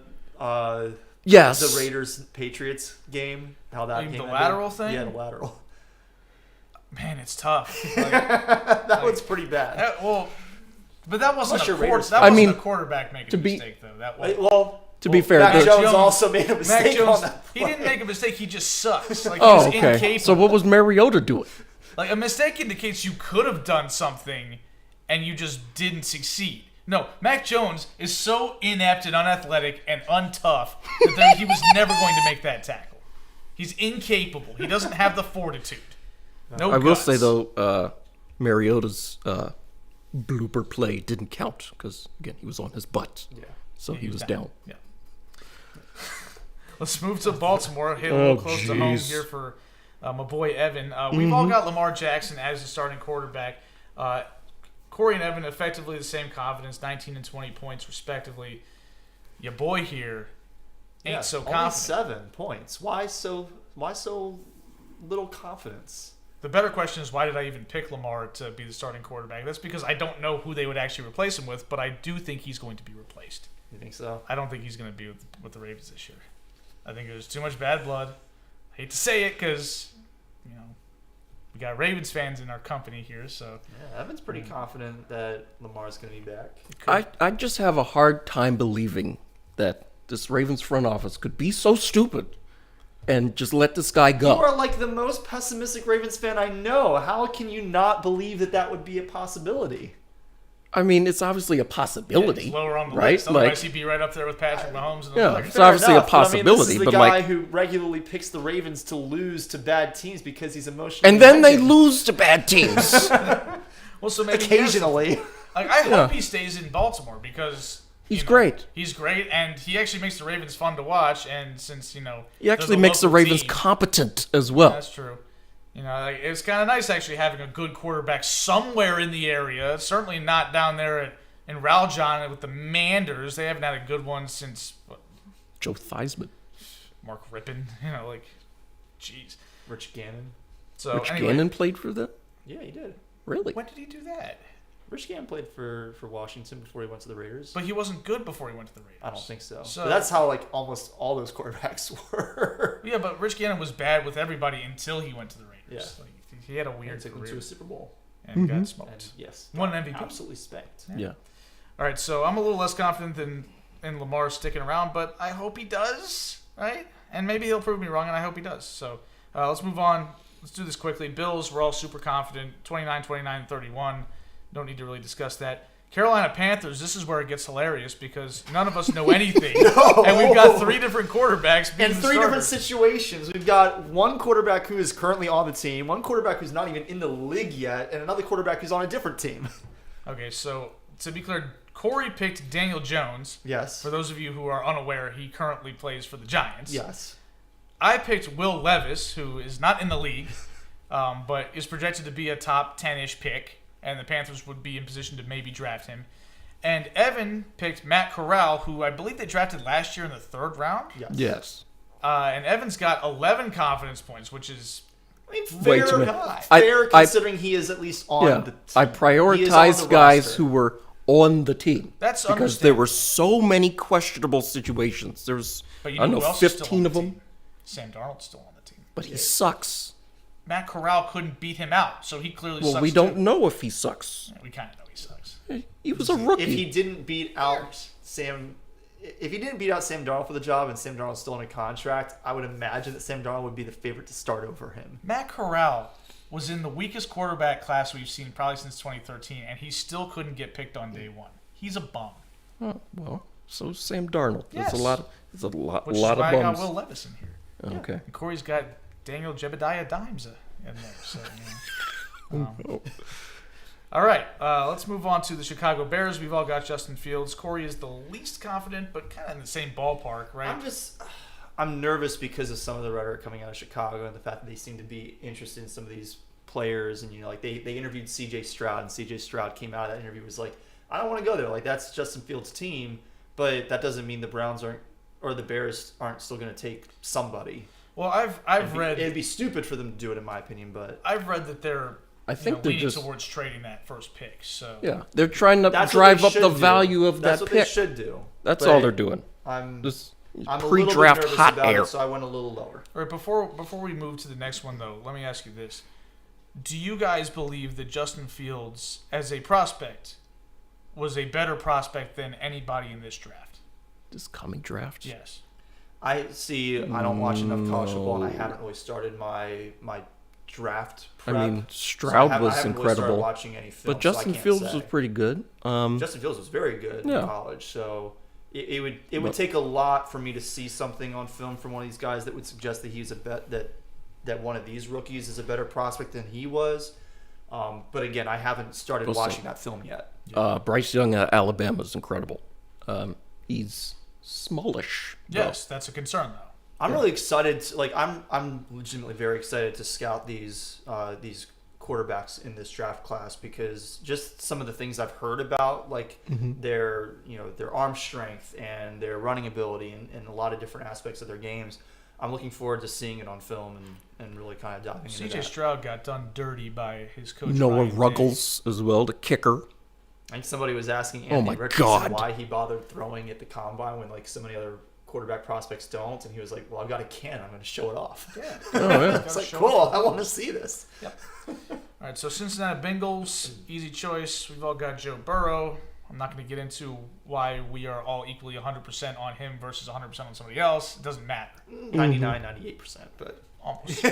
yes, the Raiders-Patriots game? How that game the ended? lateral thing? Yeah, the lateral. Man, it's tough. That one's pretty bad. But that wasn't a quarterback making a mistake, though. That was. To be fair, Mac Jones also made a mistake on that play. He didn't make a mistake. He just sucks. Like, he's incapable. Okay. So what was Mariota doing? Like, a mistake indicates you could have done something and you just didn't succeed. No, Mac Jones is so inept and unathletic and untough that he was never going to make that tackle. He's incapable. He doesn't have the fortitude. No I guts. will say, though, Mariota's blooper play didn't count because, again, he was on his butt. Yeah. So he was down. Yeah. Let's move to Baltimore. Hit a little close to home here for my boy Evan. We've all got Lamar Jackson as the starting quarterback. Corey and Evan effectively the same confidence, 19 and 20 points respectively. Your boy here ain't so confident. Only 7 points. Why so little confidence? The better question is, why did I even pick Lamar to be the starting quarterback? That's because I don't know who they would actually replace him with, but I do think he's going to be replaced. You think so? I don't think he's going to be with the Ravens this year. I think there's too much bad blood. I hate to say it because, we got Ravens fans in our company here. So yeah, Evan's pretty confident that Lamar's going to be back. I just have a hard time believing that this Ravens front office could be so stupid and just let this guy go. You are like the most pessimistic Ravens fan I know. How can you not believe that would be a possibility? I mean, it's obviously a possibility, it's lower on the right? list. Otherwise, he'd be right up there with Patrick Mahomes. And yeah, it's obviously a possibility. This is the guy who regularly picks the Ravens to lose to bad teams because he's emotionally. And then they lose to bad teams. Well, so maybe occasionally. I hope he stays in Baltimore because he's great. He's great, and he actually makes the Ravens fun to watch. And since he actually makes the Ravens competent as well. That's true. It's kind of nice actually having a good quarterback somewhere in the area. Certainly not down there in Raljon with the Manders. They haven't had a good one since Joe Theismann, Mark Rippon. Jeez, Rich Gannon. So Rich Gannon played for them. Yeah, he did. Really? When did he do that? Rich Gannon played for Washington before he went to the Raiders. But he wasn't good before he went to the Raiders. I don't think so. But that's how almost all those quarterbacks were. Yeah, but Rich Gannon was bad with everybody until he went to the Raiders. Yeah. He had a weird took him to a Super Bowl. And got smoked. And yes. Won an MVP. Absolutely spanked. Yeah. All right, so I'm a little less confident in Lamar sticking around, but I hope he does, right? And maybe he'll prove me wrong, and I hope he does. So let's move on. Let's do this quickly. Bills, we're all super confident. 29, 29, 31. Don't need to really discuss that. Carolina Panthers, this is where it gets hilarious because none of us know anything. And we've got 3 different quarterbacks being in 3 different situations. We've got one quarterback who is currently on the team, one quarterback who's not even in the league yet, and another quarterback who's on a different team. Okay, so to be clear, Corey picked Daniel Jones. Yes. For those of you who are unaware, he currently plays for the Giants. Yes. I picked Will Levis, who is not in the league, but is projected to be a top 10-ish pick. And the Panthers would be in position to maybe draft him. And Evan picked Matt Corral, who I believe they drafted last year in the 3rd round. Yes. Yes. And Evan's got 11 confidence points, which is I mean, Wait a fair, minute. fair considering he is at least on the team. I prioritized guys who were on the team. That's because there were so many questionable situations. There's, but I don't know, 15 of them. Sam Darnold's still on the team. But he sucks. Matt Corral couldn't beat him out, so he clearly sucks. Well, we don't know if he sucks. Yeah, we kind of know he sucks. He was a rookie. If he didn't beat out Sam Darnold for the job and Sam Darnold's still in a contract, I would imagine that Sam Darnold would be the favorite to start over him. Matt Corral was in the weakest quarterback class we've seen probably since 2013, and he still couldn't get picked on day one. He's a bum. Oh, well, so Sam Darnold. Yes. There's a lot of Which is why bums. I got Will Levis in here. Okay. And Corey's got Daniel Jebediah Dimes in there. So, all right, let's move on to the Chicago Bears. We've all got Justin Fields. Corey is the least confident, but kind of in the same ballpark, right? I'm nervous because of some of the rhetoric coming out of Chicago and the fact that they seem to be interested in some of these players. And, like they interviewed C.J. Stroud, and C.J. Stroud came out of that interview was like, I don't want to go there. Like, that's Justin Fields' team, but that doesn't mean the Browns or the Bears aren't still going to take somebody. Well, I've read it'd be stupid for them to do it, in my opinion. But I've read that they're leaning just towards trading that first pick. So yeah, they're trying to drive up the value of that pick. That's what they should do. That's all they're doing. I'm pre-draft a little bit nervous hot about air. it, so I went a little lower. All right, before we move to the next one, though, let me ask you this: do you guys believe that Justin Fields, as a prospect, was a better prospect than anybody in this draft? This coming draft? Yes. I don't watch enough college football, and I haven't really started my draft prep. I mean, Stroud was incredible. Really watching any film, but Justin Fields was pretty good. Justin Fields was very good in college, so it would take a lot for me to see something on film from one of these guys that would suggest that he's that one of these rookies is a better prospect than he was. But again, I haven't started watching that film yet. Bryce Young at Alabama is incredible. He's smallish. Yes, that's a concern though. I'm really excited. I'm legitimately very excited to scout these quarterbacks in this draft class because just some of the things I've heard about, like their arm strength and their running ability and a lot of different aspects of their games. I'm looking forward to seeing it on film and really kind of diving into that. C.J. Stroud got done dirty by his coach. Noah Ruggles as well, the kicker. I think somebody was asking Anthony Richardson why he bothered throwing at the combine when so many other quarterback prospects don't, and he was like, "Well, I've got a can. I'm going to show it off." Yeah. It's like, cool. I want to see this. Yep. All right. So Cincinnati Bengals, easy choice. We've all got Joe Burrow. I'm not going to get into why we are all equally 100% on him versus 100% on somebody else. It doesn't matter. 99, 98%, but almost.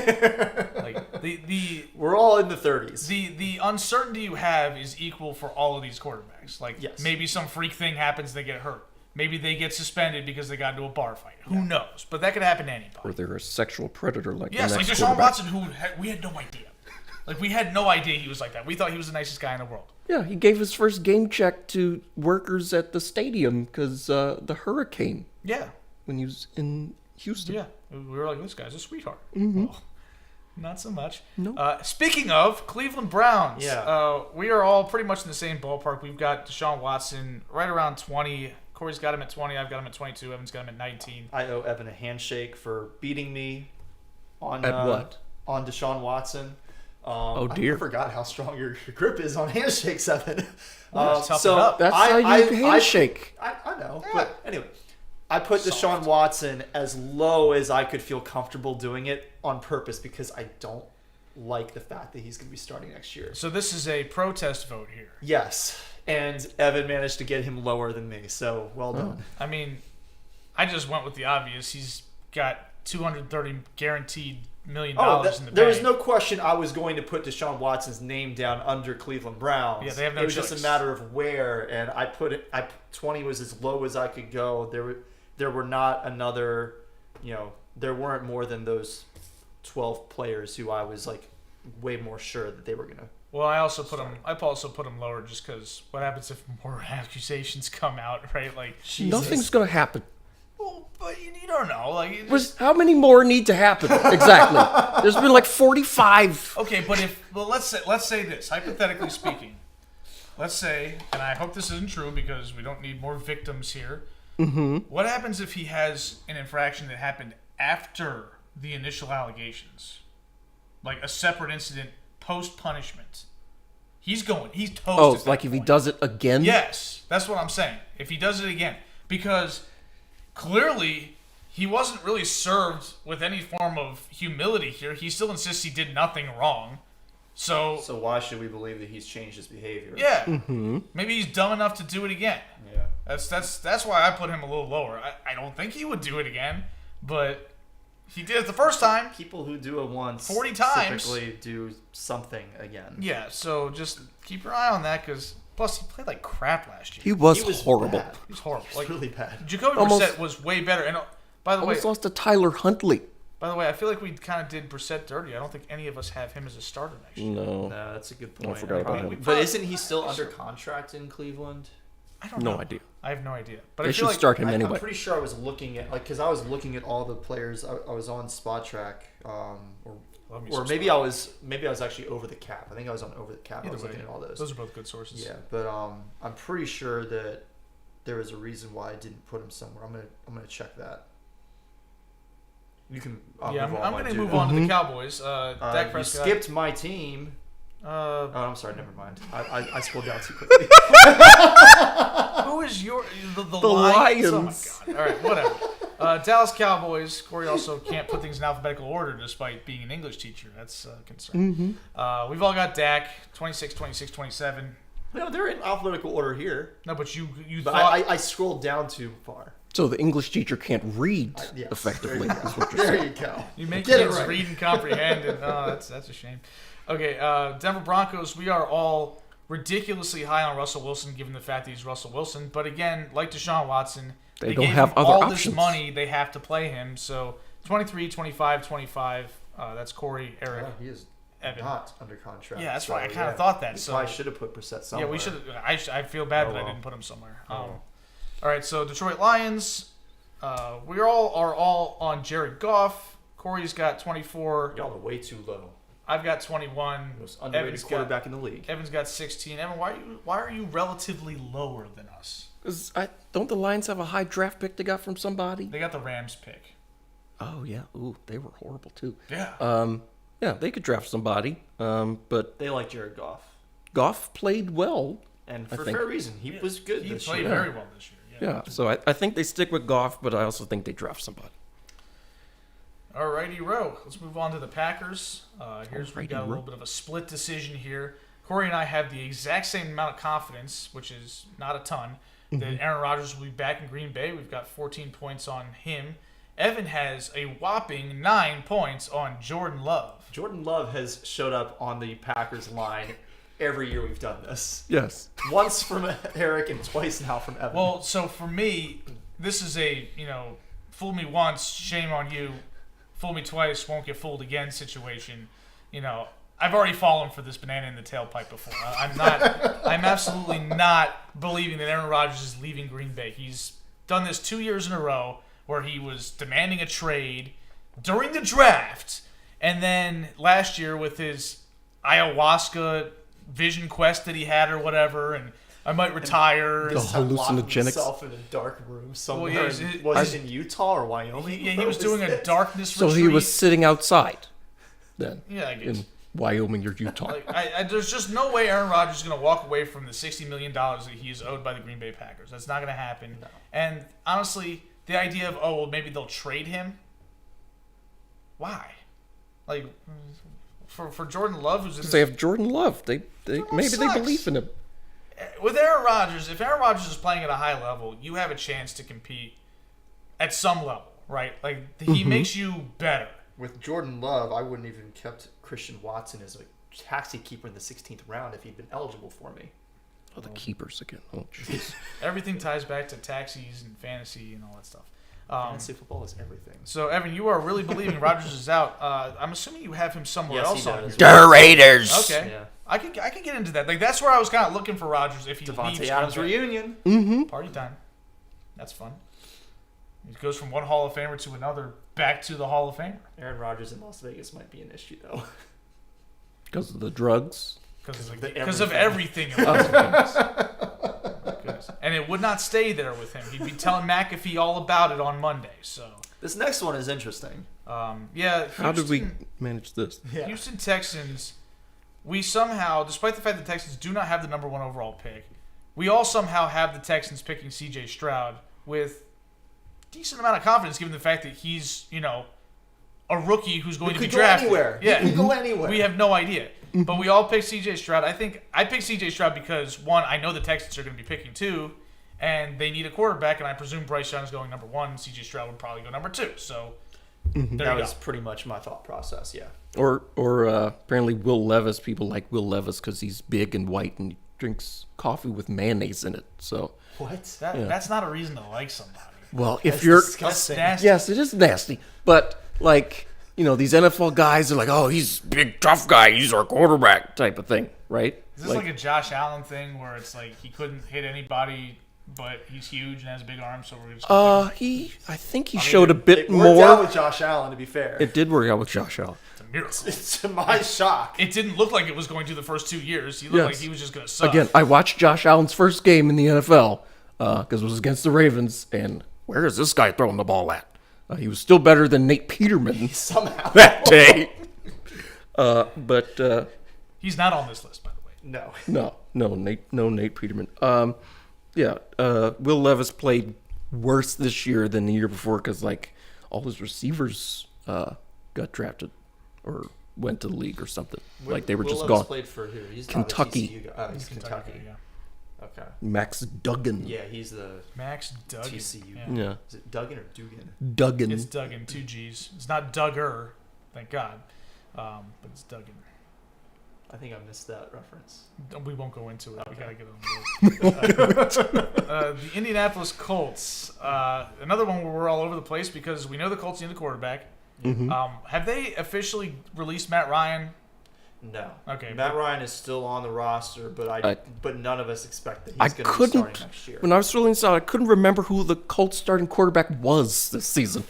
We're all in the 30s. The uncertainty you have is equal for all of these quarterbacks. Yes. Maybe some freak thing happens, they get hurt. Maybe they get suspended because they got into a bar fight. Who knows? But that could happen to anybody. Or they're a sexual predator like the next next Deshaun Watson, we had no idea. We had no idea he was like that. We thought he was the nicest guy in the world. Yeah, he gave his first game check to workers at the stadium because the hurricane. Yeah. When he was in Houston. Yeah. We were like, this guy's a sweetheart. Well, not so much. No. Speaking of Cleveland Browns, yeah. We are all pretty much in the same ballpark. We've got Deshaun Watson right around 20. Corey's got him at 20. I've got him at 22. Evan's got him at 19. I owe Evan a handshake for beating me on what? On Deshaun Watson. Oh dear! I forgot how strong your grip is on handshakes, Evan. Toughen up. That's how you handshake. I know, but anyway, I put Deshaun Watson as low as I could feel comfortable doing it on purpose because I don't like the fact that he's going to be starting next year. So this is a protest vote here. Yes, and Evan managed to get him lower than me, so well done. I mean, I just went with the obvious. He's got $230 guaranteed $million in the bank. There was no question I was going to put Deshaun Watson's name down under Cleveland Browns. Yeah, they have no choice. It was choice. just a matter of where, and I put it. 20 was as low as I could go. There were not another, there weren't more than those 12 players who I was like way more sure that they were gonna. Well, I also put him lower just because what happens if more accusations come out, right? Like nothing's gonna happen. Well, but you don't know. How many more need to happen? Exactly. There's been like 45. Okay, but let's say this, hypothetically speaking. Let's say, and I hope this isn't true because we don't need more victims here. Mm-hmm. What happens if he has an infraction that happened after the initial allegations? like a separate incident post punishment, he's toast. Oh, at that like if he point. does it again? Yes, that's what I'm saying. If he does it again, because clearly he wasn't really served with any form of humility here. He still insists he did nothing wrong. So why should we believe that he's changed his behavior? Yeah, maybe he's dumb enough to do it again. Yeah, that's why I put him a little lower. I don't think he would do it again, but he did it the first time. People who do it once 40 times typically do something again. Yeah, so just keep your eye on that because plus he played like crap last year. He was horrible. Bad. He was horrible. He was really bad. Jacoby Almost- Brissett was way better. And by the way, Almost lost to Tyler Huntley. I feel like we kind of did Brissett dirty. I don't think any of us have him as a starter next year. No. No, that's a good point. forgot about him. But isn't he still under contract in Cleveland? I don't know. No idea. I have no idea. But They I feel should like start him I'm anyway. pretty sure I was looking at because I was looking at all the players. I was on Spot Track, Love me or some maybe Spot. I was actually Over the Cap. I think I was on Over the Cap. I Either was way, looking at all those. Those are both good sources. Yeah, but I'm pretty sure that there was a reason why I didn't put him somewhere. I'm gonna check that. You can. I'm move on going while I to do move that. on to the Cowboys. Dak You Prescott. skipped my team. Uh, Oh, I'm sorry. Never mind. I scrolled down too quickly. who is your the Lions. Oh my god! All right, whatever. Dallas Cowboys. Corey also can't put things in alphabetical order despite being an English teacher. That's a concern. We've all got Dak 26, 26, 27. No, they're in alphabetical order here. No, but you But thought I scrolled down too far. So the English teacher can't read Yes, effectively. There you Is go. what you're There saying. you go. you make Get it kids right. read and comprehend, and that's a shame. Okay, Denver Broncos. We are all ridiculously high on Russell Wilson, given the fact that he's Russell Wilson. But again, like Deshaun Watson, They don't gave have him other all options. this money. They have to play him. So 23, 25, 25. That's Corey, Eric, Yeah, he is Evan. not under contract. Yeah, that's why I so, kind of thought that. We So probably should have put Brissett somewhere. yeah, we should. I feel bad Oh, that I well. didn't put him somewhere. Oh, well. All right, so Detroit Lions. We are all on Jared Goff. Corey's got 24. Y'all are way too low. I've got 21. Most underrated Evan's quarterback in the league. Evan's got 16. Evan, why are you relatively lower than us? 'Cause don't the Lions have a high draft pick they got from somebody? They got the Rams pick. Oh yeah. Ooh, they were horrible too. Yeah. Yeah, they could draft somebody. But They like Jared Goff, Goff played well. and I for think- fair reason. He was good He this played year. very well this year. Yeah. So I think they stick with Goff, but I also think they draft somebody. Alrighty, row. Let's move on to the Packers. Here's we got a Alrighty, little row. bit of a split decision here. Corey and I have the exact same amount of confidence, which is not a ton, that Aaron Rodgers will be back in Green Bay. We've got 14 points on him. Evan has a whopping 9 points on Jordan Love. Jordan Love has showed up on the Packers line every year we've done this. Yes. Once from Eric and twice now from Evan. Well, so for me, this is a, fool me once, shame on you. Fool me twice, won't get fooled again situation. I've already fallen for this banana in the tailpipe before. I'm absolutely not believing that Aaron Rodgers is leaving Green Bay. He's done this 2 years in a row where he was demanding a trade during the draft. And then last year with his ayahuasca vision quest that he had or whatever, and I might retire. The And, Stop locking hallucinogenics. himself in a dark room somewhere. Well, yeah, Was it in Utah or Wyoming? he was doing a darkness So retreat. he was sitting outside then Yeah, I guess. in Wyoming or Utah. There's just no way Aaron Rodgers is going to walk away from the $60 million that he is owed by the Green Bay Packers. That's not going to happen. No. And honestly, the idea of, maybe they'll trade him. Why? Like, for Jordan Love, who's in Because they have Jordan Love. They maybe they sucks. believe in him. with Aaron Rodgers, if Aaron Rodgers is playing at a high level, you have a chance to compete at some level, right? Like, he makes you better. With Jordan Love, I wouldn't even kept Christian Watson as a taxi keeper in the 16th round if he'd been eligible for me. Oh, the keepers again. Oh, jeez. Everything ties back to taxis and fantasy and all that stuff. Fantasy football is everything. So, Evan, you are really believing Rodgers is out. I'm assuming you have him somewhere Yes, he else on does. here. The Raiders. Okay. Yeah. I can get into that. Like, that's where I was kind of looking for Rodgers if he leaves. Devontae Adams Green Bay. reunion. Mm-hmm. Party time. That's fun. He goes from one Hall of Famer to another, back to the Hall of Famer. Aaron Rodgers in Las Vegas might be an issue, though. Because of the drugs. Because of everything. In Las Vegas. My goodness. And it would not stay there with him. He'd be telling McAfee all about it on Monday. So This next one is interesting. How did we manage this? Yeah. Houston Texans, we somehow, despite the fact the Texans do not have the number 1 overall pick, we all somehow have the Texans picking C.J. Stroud with decent amount of confidence, given the fact that he's, a rookie who's going to be drafted. Anywhere. Yeah, he could go anywhere. We have no idea. But we all picked C.J. Stroud. I think I picked C.J. Stroud because, 1, I know the Texans are going to be picking 2, and they need a quarterback, and I presume Bryce Young is going number 1. C.J. Stroud would probably go number 2. So that was pretty much my thought process, yeah. Or apparently Will Levis, people like Will Levis because he's big and white and drinks coffee with mayonnaise in it. So what? That's not a reason to like somebody. Well, if you're disgusting. That's nasty. Yes, it is nasty. But these NFL guys are like, oh, he's a big tough guy, he's our quarterback type of thing, right? Is this like a Josh Allen thing where it's like he couldn't hit anybody, but he's huge and has big arms, so we're just I think he showed a bit more. It worked out with Josh Allen, to be fair. It did work out with Josh Allen. It's a miracle. To my shock. It didn't look like it was going to the first 2 years. He looked like he was just going to suck. Again, I watched Josh Allen's first game in the NFL because it was against the Ravens, and where is this guy throwing the ball at? He was still better than Nate Peterman somehow that day. But he's not on this list, by the way. No, Nate Peterman. Will Levis played worse this year than the year before because all his receivers got drafted or went to the league or something. They were just gone. Played for who? He's Kentucky. He's Kentucky. Yeah. Okay. Max Duggan. Yeah, he's the Max Duggan. TCU. Yeah. Is it Duggan or Dugan? Duggan. It's Duggan, 2 G's. It's not Duggar, thank God, but it's Duggan. I think I missed that reference. We won't go into it. Okay. We gotta get on the the Indianapolis Colts. Another one where we're all over the place because we know the Colts need a quarterback. Mm-hmm. Have they officially released Matt Ryan? No. Okay. Matt Ryan is still on the roster, but none of us expect that he's I going to be starting next year. When I was filling this out, I couldn't remember who the Colts starting quarterback was this season.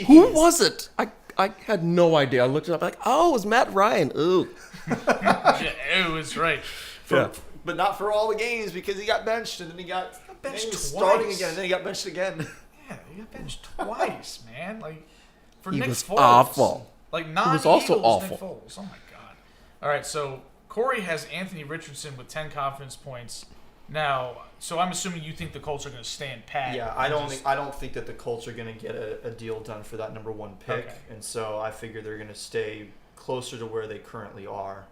Who was it? I had no idea. I looked it up it was Matt Ryan. Ooh. It was right. But not for all the games because he got benched and then he got benched twice. Starting again and then he got benched again. Yeah, he got benched twice, man. For he Nick was Foles. Awful. Non-Eagles he was also awful. Nick Foles. Oh my God. All right, so Corey has Anthony Richardson with 10 confidence points. Now, so I'm assuming you think the Colts are going to stand pat. Yeah, I don't think that the Colts are going to get a deal done for that number 1 pick, and so I figure they're going to stay closer to where they currently are.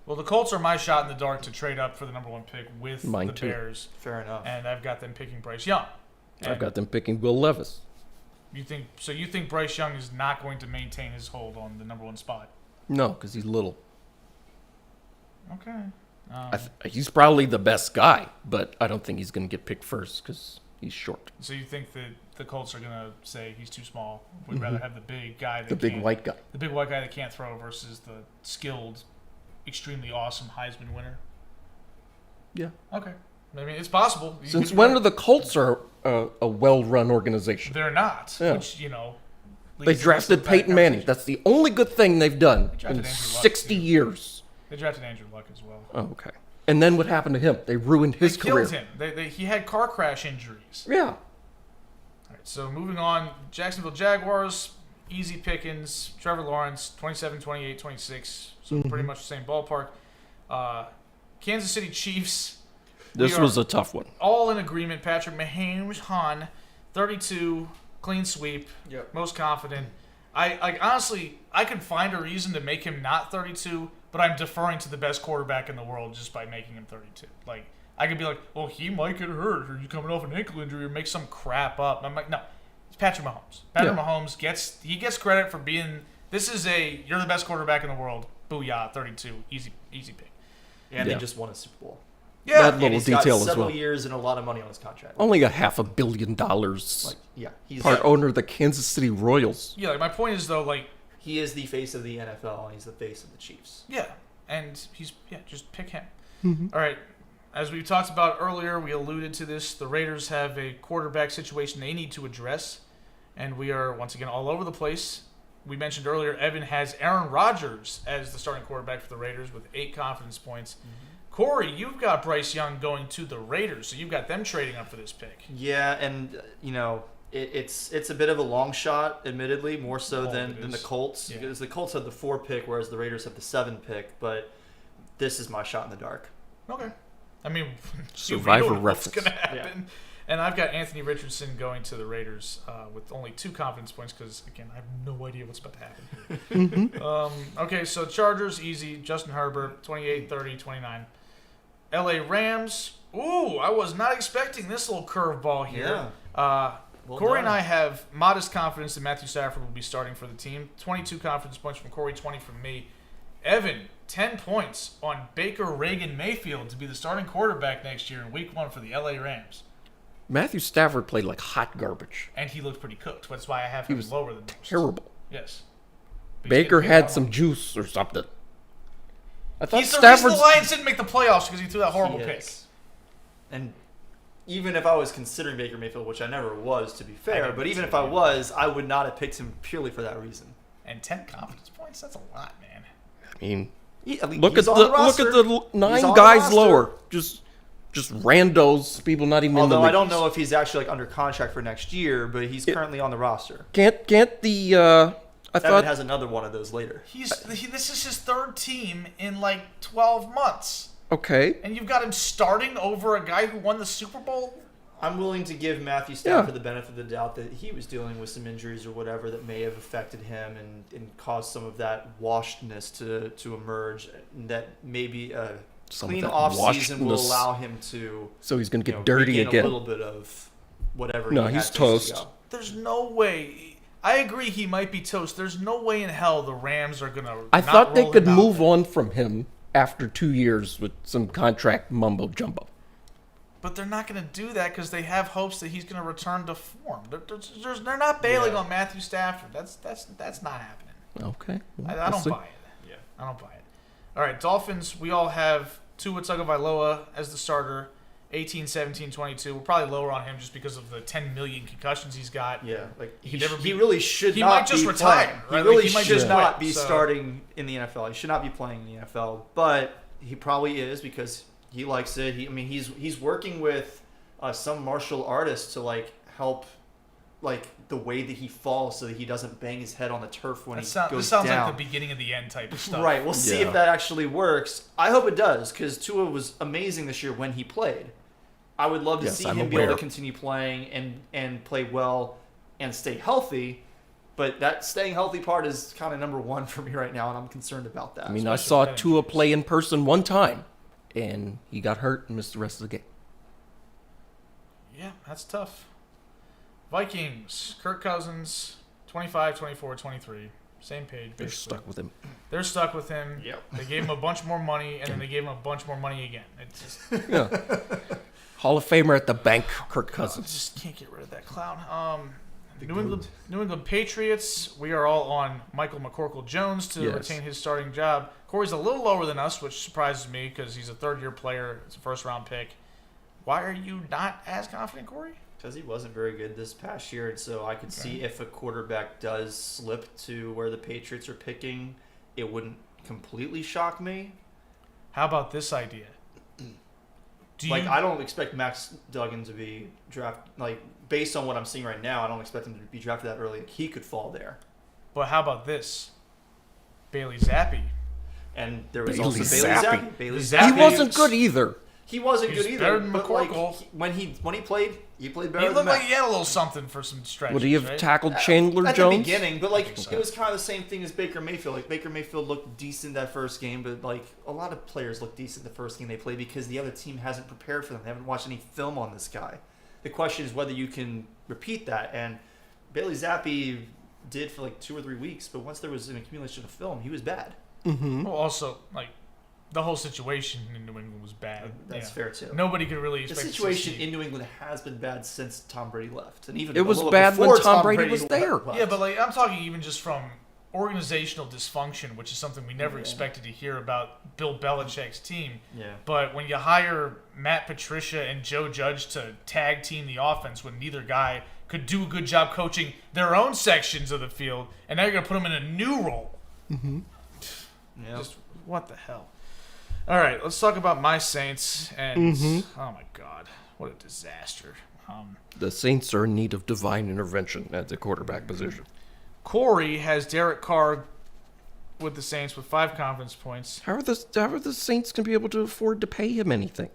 Well, the Colts are my shot in the dark to trade up for the number 1 pick with Mine the too. Bears. Fair enough. And I've got them picking Bryce Young. I've got them picking Will Levis. You think Bryce Young is not going to maintain his hold on the number 1 spot? No, because he's little. Okay. He's probably the best guy, but I don't think he's going to get picked first because he's short. So you think that the Colts are going to say he's too small? We'd rather have the big guy, The big white guy. The big white guy that can't throw versus the skilled, extremely awesome Heisman winner. Yeah. Okay. I mean, it's possible. Since when are the Colts a well-run organization? They're not. Yeah. Which, They drafted Peyton Manning. That's the only good thing they've done in Andrew Luck, 60 years. They drafted Andrew Luck as well. Oh, okay. And then what happened to him? They ruined his career. They killed him. He had car crash injuries. Yeah. All right, so moving on. Jacksonville Jaguars, easy pickings. Trevor Lawrence, 27, 28, 26. So pretty much the same ballpark. Kansas City Chiefs. This was a tough one. All in agreement. Patrick Mahomes, 32, clean sweep, most confident. I honestly, I could find a reason to make him not 32, but I'm deferring to the best quarterback in the world just by making him 32. I could be like, well, he might get hurt, or he's coming off an ankle injury, or make some crap up. I'm like, no, it's Patrick Mahomes. Patrick Mahomes gets credit for being. You're the best quarterback in the world. Booyah, 32, easy pick. And they just won a Super Bowl. Yeah, that little he's detail got as several well. years and a lot of money on his contract. Only a $500 million. He's Part owner of the Kansas City Royals. Yeah, my point is though, he is the face of the NFL and he's the face of the Chiefs. Yeah, and just pick him. Mm-hmm. All right, as we talked about earlier, we alluded to this. The Raiders have a quarterback situation they need to address, and we are once again all over the place. We mentioned earlier, Evan has Aaron Rodgers as the starting quarterback for the Raiders with 8 confidence points. Mm-hmm. Corey, you've got Bryce Young going to the Raiders, so you've got them trading up for this pick. Yeah, and, It's a bit of a long shot, admittedly, more so than the Colts. Yeah. Because the Colts had the 4 pick, whereas the Raiders have the 7 pick. But this is my shot in the dark. Okay. I mean, Survivor you know what's reference. going to happen. And I've got Anthony Richardson going to the Raiders with only 2 confidence points because, again, I have no idea what's about to happen here. Okay, so Chargers, easy. Justin Herbert, 28, 30, 29. LA Rams. Ooh, I was not expecting this little curveball here. Yeah. Corey and I have modest confidence that Matthew Stafford will be starting for the team. 22 confidence points from Corey, 20 from me. Evan, 10 points on Baker Reagan Mayfield to be the starting quarterback next year in Week 1 for the LA Rams. Matthew Stafford played like hot garbage. And he looked pretty cooked. That's why I have him lower than most. Terrible. Yes. Baker had some juice or something. I thought He's the reason Stafford's... the Lions didn't make the playoffs because he threw that horrible pick. And even if I was considering Baker Mayfield, which I never was, to be fair, but even if I was, I would not have picked him purely for that reason. And 10 confidence points? That's a lot, man. I mean, look at the 9 guys lower. Just randos, people not even in the Although league. I don't know if he's actually under contract for next year, but he's currently on the roster. Can't the I Evan thought has another one of those later. This is his 3rd team in like 12 months. okay. And you've got him starting over a guy who won the Super Bowl? I'm willing to give Matthew Stafford the benefit of the doubt that he was dealing with some injuries or whatever that may have affected him and caused some of that washedness to emerge. And that maybe a clean offseason will allow him to. So he's going to get dirty regain again. A little bit of whatever. No, he he's had toast. ago. There's no way. I agree he might be toast. There's no way in hell the Rams are going to. I thought they could move on from him after 2 years with some contract mumbo jumbo. But they're not going to do that because they have hopes that he's going to return to form. They're not bailing on Matthew Stafford. That's not happening. Okay. Well, I don't buy it. Yeah. I don't buy it. All right, Dolphins, we all have Tua Tagovailoa as the starter, 18, 17, 22. We're probably lower on him just because of the 10 million concussions he's got. Yeah, like he really should he not might just be retire, playing. right? He really Like, he might should just not quit, be so- starting in the NFL. He should not be playing in the NFL, but he probably is because he likes it. He's working with some martial artist to like help like the way that he falls so that he doesn't bang his head on the turf when goes down. This sounds like the beginning of the end type of stuff. Right. We'll see if that actually works. I hope it does because Tua was amazing this year when he played. I would love to see him be able to continue playing and play well and stay healthy. But that staying healthy part is kind of number one for me right now, and I'm concerned about that. I mean, I saw Tua play in person one time, and he got hurt and missed the rest of the game. Yeah, that's tough. Vikings, Kirk Cousins, 25, 24, 23. Same page, basically. They're stuck with him. They're stuck with him. Yep. They gave him a bunch more money, and then they gave him a bunch more money again. It's just, Hall of Famer at the bank, Kirk I Cousins. just can't get rid of that clown. New England Patriots, we are all on Michael McCorkle-Jones to retain his starting job. Corey's a little lower than us, which surprises me because he's a third-year player. It's a first-round pick. Why are you not as confident, Corey? Because he wasn't very good this past year, and so I could see if a quarterback does slip to where the Patriots are picking, it wouldn't completely shock me. How about this idea? I don't expect Max Duggan to be drafted. Like, based on what I'm seeing right now, I don't expect him to be drafted that early. He could fall there. But how about this? Bailey Zappi. And there was Bailey also Zappi. Bailey Zappi. Zappi. He wasn't good either. He wasn't He's good better either. than But like, McCorkle. when he played, he played better He than looked Max. like he had a little something for some stretches. Would he have right? tackled Chandler At Jones? the beginning, but like it was kind of the same thing as Baker Mayfield. Like Baker Mayfield looked decent that first game, but like a lot of players look decent the first game they play because the other team hasn't prepared for them. They haven't watched any film on this guy. The question is whether you can repeat that. And Bailey Zappi did for like 2 or 3 weeks, but once there was an accumulation of film, he was bad. Mm-hmm. Well, also, like, the whole situation in New England was bad. That's fair too. Nobody could really The expect situation to see. in New England has been bad since Tom Brady left, and even It was a little bad when before Tom Brady was there. left. Yeah, but like I'm talking even just from organizational dysfunction, which is something we never expected to hear about Bill Belichick's team. Yeah. But when you hire Matt Patricia and Joe Judge to tag team the offense when neither guy could do a good job coaching their own sections of the field, and now you're going to put them in a new role. Mm-hmm. Yeah. Just what the hell? All right, let's talk about my Saints. And oh my God, what a disaster! The Saints are in need of divine intervention at the quarterback position. Corey has Derek Carr with the Saints with 5 confidence points. How are the Saints going to be able to afford to pay him anything?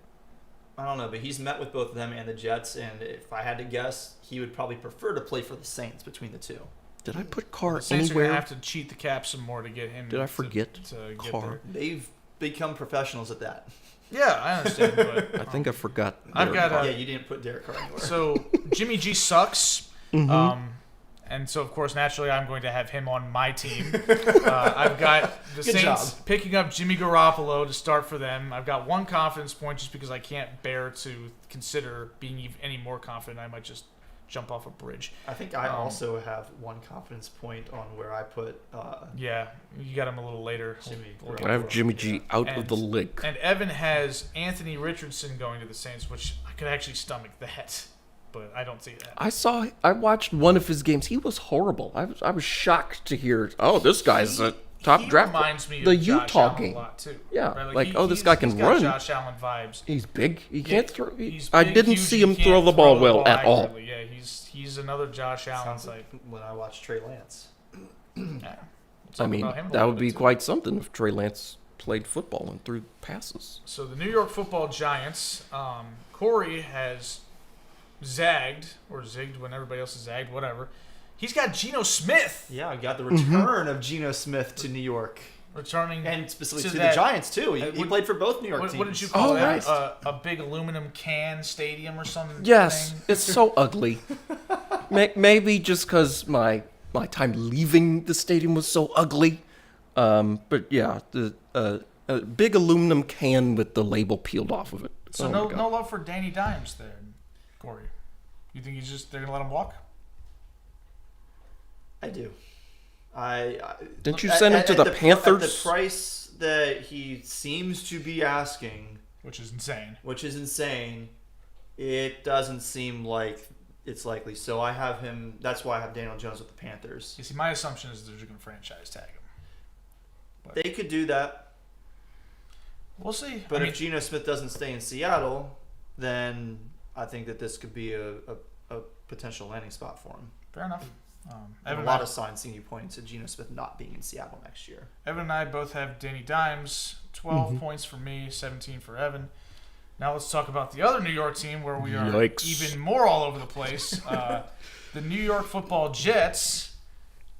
I don't know, but he's met with both of them and the Jets, and if I had to guess, he would probably prefer to play for the Saints between the two. Did I put Carr The Saints anywhere? are going to have to cheat the cap some more to get him. Did I forget to get Carr? there. They've become professionals at that. Yeah, I understand. But I think I forgot. I've got Yeah, you didn't put Derek Carr anywhere. So Jimmy G sucks. And so, of course, naturally, I'm going to have him on my team. I've got the Good Saints job. picking up Jimmy Garoppolo to start for them. I've got 1 confidence point just because I can't bear to consider being any more confident. I might just jump off a bridge. I think I also have 1 confidence point on where I put Yeah, you got him a little later. Jimmy. I have Jimmy G out of the league. And Evan has Anthony Richardson going to the Saints, which I could actually stomach that. But I don't see that. I watched one of his games. He was horrible. I was shocked to hear, this guy's a top He draft. reminds me the of Josh Utah Allen game. a lot too. Yeah, Right? this guy can he's got run. Josh Allen vibes. He's big. He can't throw. He's I big, didn't huge, see he him can't throw the ball well at all. accurately. Yeah, he's another Josh Allen Sounds type. like when I watched Trey Lance. Yeah. We'll I talk mean, about him a that little would bit, be too. quite something if Trey Lance played football and threw passes. So the New York Football Giants, Corey has zagged or zigged when everybody else is zagged, whatever. He's got Geno Smith Yeah, I got the return of Geno Smith to New York. returning, And specifically to that- the Giants, too. He what- played for both New York What, teams. what did you call Oh, that? nice. A big aluminum can stadium or something? Yes, thing? it's so ugly. Maybe just because my time leaving the stadium was so ugly. But yeah, the a big aluminum can with the label peeled off of it. So Oh my no God. love for Danny Dimes there, Corey. You think they're gonna let him walk? I do. Didn't you send him to the Panthers? At the price that he seems to be asking, Which is insane. it doesn't seem like it's likely. So I have him. That's why I have Daniel Jones with the Panthers. You see, my assumption is they're just gonna franchise tag him. They could do that, We'll see. but I mean, if Geno Smith doesn't stay in Seattle, then I think that this could be a potential landing spot for him. fair enough. And Evan a and lot I- of signs seem to be pointing to Geno Smith not being in Seattle next year. Evan and I both have Danny Dimes, 12 points for me, 17 for Evan. Now let's talk about the other New York team where we are Yikes. even more all over the place. The New York Football Jets.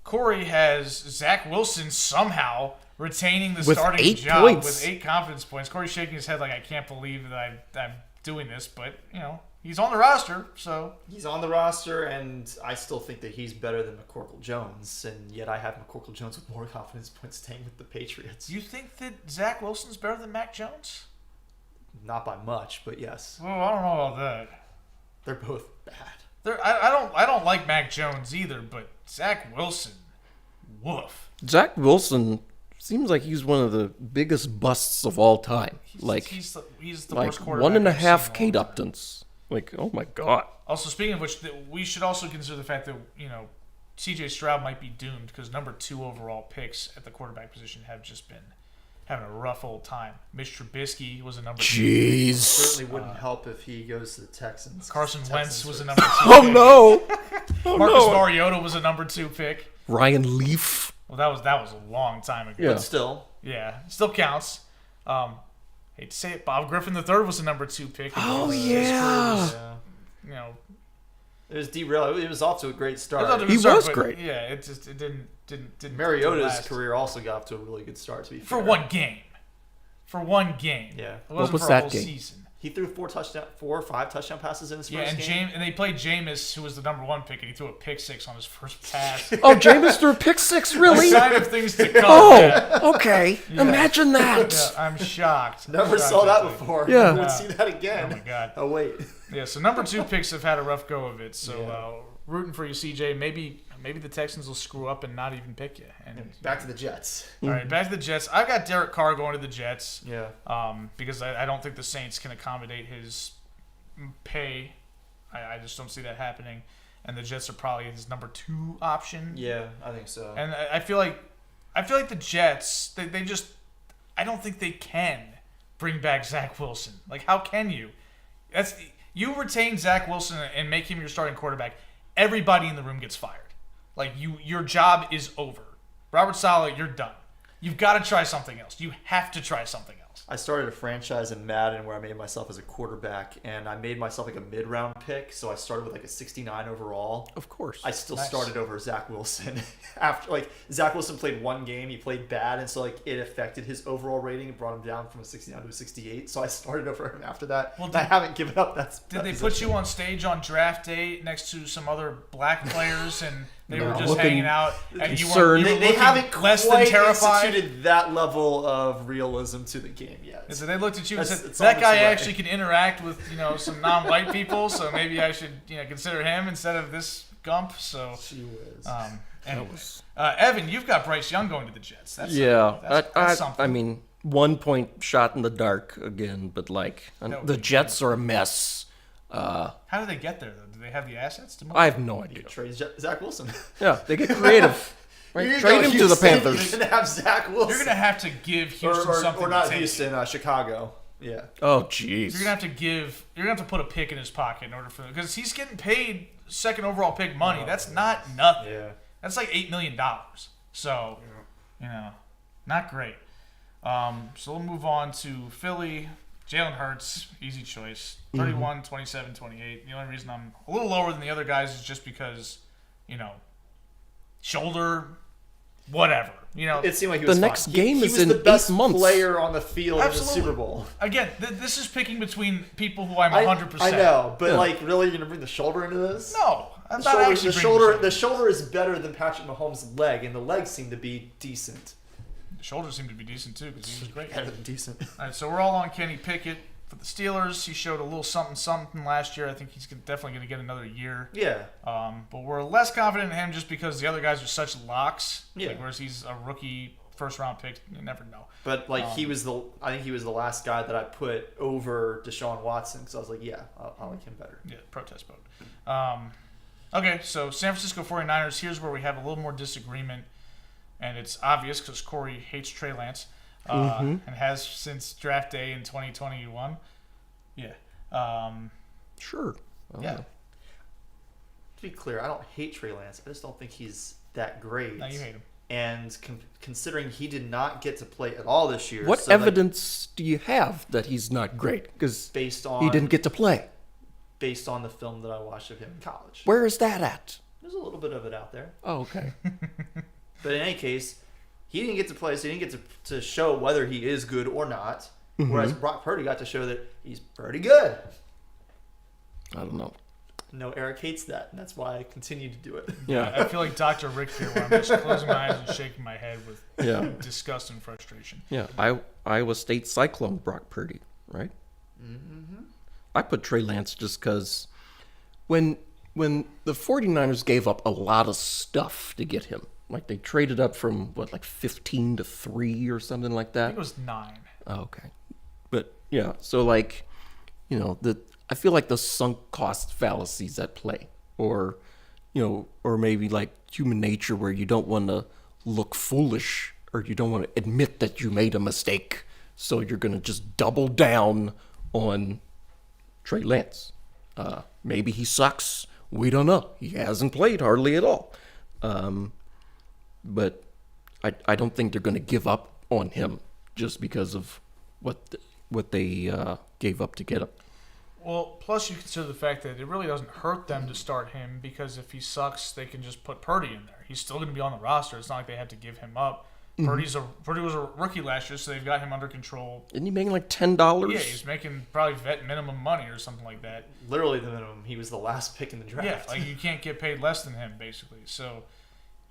Corey has Zach Wilson somehow retaining the With starting 8 job points. with 8 confidence points. Corey's shaking his head like, I can't believe that I'm doing this, but, he's on the roster, so... He's on the roster, and I still think that he's better than McCorkle Jones, and yet I have McCorkle Jones with more confidence points staying with the Patriots. Do you think that Zach Wilson's better than Mac Jones? Not by much, but yes, Well, I don't know about that. they're both bad. I don't like Mac Jones either, but Zach Wilson, woof. Zach Wilson seems like he's one of the biggest busts of all time. He's the Like worst quarterback 1.5 I've seen in a long Kate time. Uptons. Like, oh my God. Also, speaking of which, we should also consider the fact that C.J. Stroud might be doomed because number 2 overall picks at the quarterback position have just been having a rough old time. Mitch Trubisky was a number 2. Jeez. Certainly wouldn't help if he goes to the Texans. Carson Texans Wentz was a are- number 2. Oh pick. no. Oh Marcus no. Mariota was a number 2 pick. Ryan Leaf. Well, that was a long time ago. Yeah. But still, Yeah, still counts. Hate to say it, Bob Griffin III was the number 2 pick. Oh, His yeah. career was, yeah. It was derailed. It was off to a great it start. was off to a He good start, was but great. Yeah, it didn't. Mariota last. career also got off to a really good start, to be for fair. one game. For one game. Yeah. It What wasn't was for that a whole game? season. He threw 4 or 5 touchdown passes in his Yeah, first and game. and they played Jameis, who was the number 1 pick, and he threw a pick 6 on his first pass. Oh, Jameis threw a pick 6, really? A sign of things to come. Oh, Yeah. okay. Imagine that. Yeah, I'm shocked. Never Shocked saw that at before. Yeah. Never would see that again. Oh my god. Oh wait. Yeah, so number 2 picks have had a rough go of it. So rooting for you, CJ. Maybe the Texans will screw up and not even pick you. And Back to the Jets. all right, back to the Jets. I've got Derek Carr going to the Jets. Yeah. Because I don't think the Saints can accommodate his pay. I just don't see that happening. And the Jets are probably his number 2 option. Yeah, I think so. And I feel like the Jets, they just, I don't think they can bring back Zach Wilson. Like, how can you? you retain Zach Wilson and make him your starting quarterback, everybody in the room gets fired. Like, your job is over. Robert Saleh, you're done. You've got to try something else. You have to try something else. I started a franchise in Madden where I made myself as a quarterback, and I made myself like a mid-round pick, so I started with like a 69 overall. Of course. I still started over Zach Wilson. After, like, Zach Wilson played one game, he played bad, and so like it affected his overall rating and brought him down from a 69 to a 68, so I started over him after that. Well, I haven't given up that Did they put you on stage on draft day next to some other black players and they were just hanging out, and you were they haven't less quite than terrified? instituted that level of realism to the game yet. So they looked at you and said, "That guy actually can interact with some non-white people, so maybe I should consider him instead of this Gump." So she was. Anyways, Evan, you've got Bryce Young going to the Jets. That's something. I mean, 1 point shot in the dark again, but the Jets are a mess. How do they get there, though? Do they have the assets to move? I have no idea. Trade Zach Wilson. Yeah, they get creative. Right? Trade him to the Panthers. You're gonna have Zach Wilson. You're gonna have to give Houston something. Or not to take. Houston, Chicago. Yeah. Oh, jeez. You're gonna have to put a pick in his pocket in order for, because he's getting paid second overall pick money. That's not nothing. Yeah. That's like $8 million. So, not great. So we'll move on to Philly. Jalen Hurts, easy choice. 31, 27, 28. The only reason I'm a little lower than the other guys is just because, shoulder, whatever. It seemed like he was the next fine. game he is was in the best 8 months. player on the field Absolutely. in the Super Bowl. Again, this is picking between people who I'm 100%. I know, but really, you're gonna bring the shoulder into this? No, I'm not actually. The shoulder is better than Patrick Mahomes' leg, and the legs seem to be decent. The shoulders seem to be decent too, because he was great. Better than decent. All right, so we're all on Kenny Pickett for the Steelers. He showed a little something last year. I think he's definitely going to get another year. Yeah. But we're less confident in him just because the other guys are such locks. Yeah. Whereas he's a rookie first-round pick. You never know. But I think he was the last guy that I put over Deshaun Watson, because I was like, yeah, I like him better. Yeah, protest vote. Okay, so San Francisco 49ers, here's where we have a little more disagreement. And it's obvious because Corey hates Trey Lance and has since draft day in 2021. Yeah. Sure. Yeah. To be clear, I don't hate Trey Lance. I just don't think he's that great. No, you hate him. And considering he did not get to play at all this year. What evidence do you have that he's not great? Because he didn't get to play. Based on the film that I watched of him in college. Where is that at? There's a little bit of it out there. Oh, okay. But in any case, he didn't get to play, so he didn't get to show whether he is good or not. Whereas Brock Purdy got to show that he's pretty good. I don't know. No, Eric hates that, and that's why I continue to do it. Yeah. I feel like Dr. Rick here, where I'm just closing my eyes and shaking my head with disgust and frustration. Yeah, Iowa State Cyclone Brock Purdy, right? Mm-hmm. I put Trey Lance just because when the 49ers gave up a lot of stuff to get him, like they traded up from 15 to 3 or something like that. I think it was 9. Oh, okay, but yeah, so I feel like the sunk cost fallacies at play, or maybe like human nature where you don't want to look foolish or you don't want to admit that you made a mistake, so you're gonna just double down on Trey Lance. Maybe he sucks. We don't know. He hasn't played hardly at all. But I don't think they're going to give up on him just because of what they gave up to get him. Well, plus you consider the fact that it really doesn't hurt them to start him, because if he sucks, they can just put Purdy in there. He's still going to be on the roster. It's not like they have to give him up. Purdy was a rookie last year, so they've got him under control. Isn't he making like $10? Yeah, he's making probably vet minimum money or something like that. Literally the minimum. He was the last pick in the draft. Yeah, you can't get paid less than him, basically. So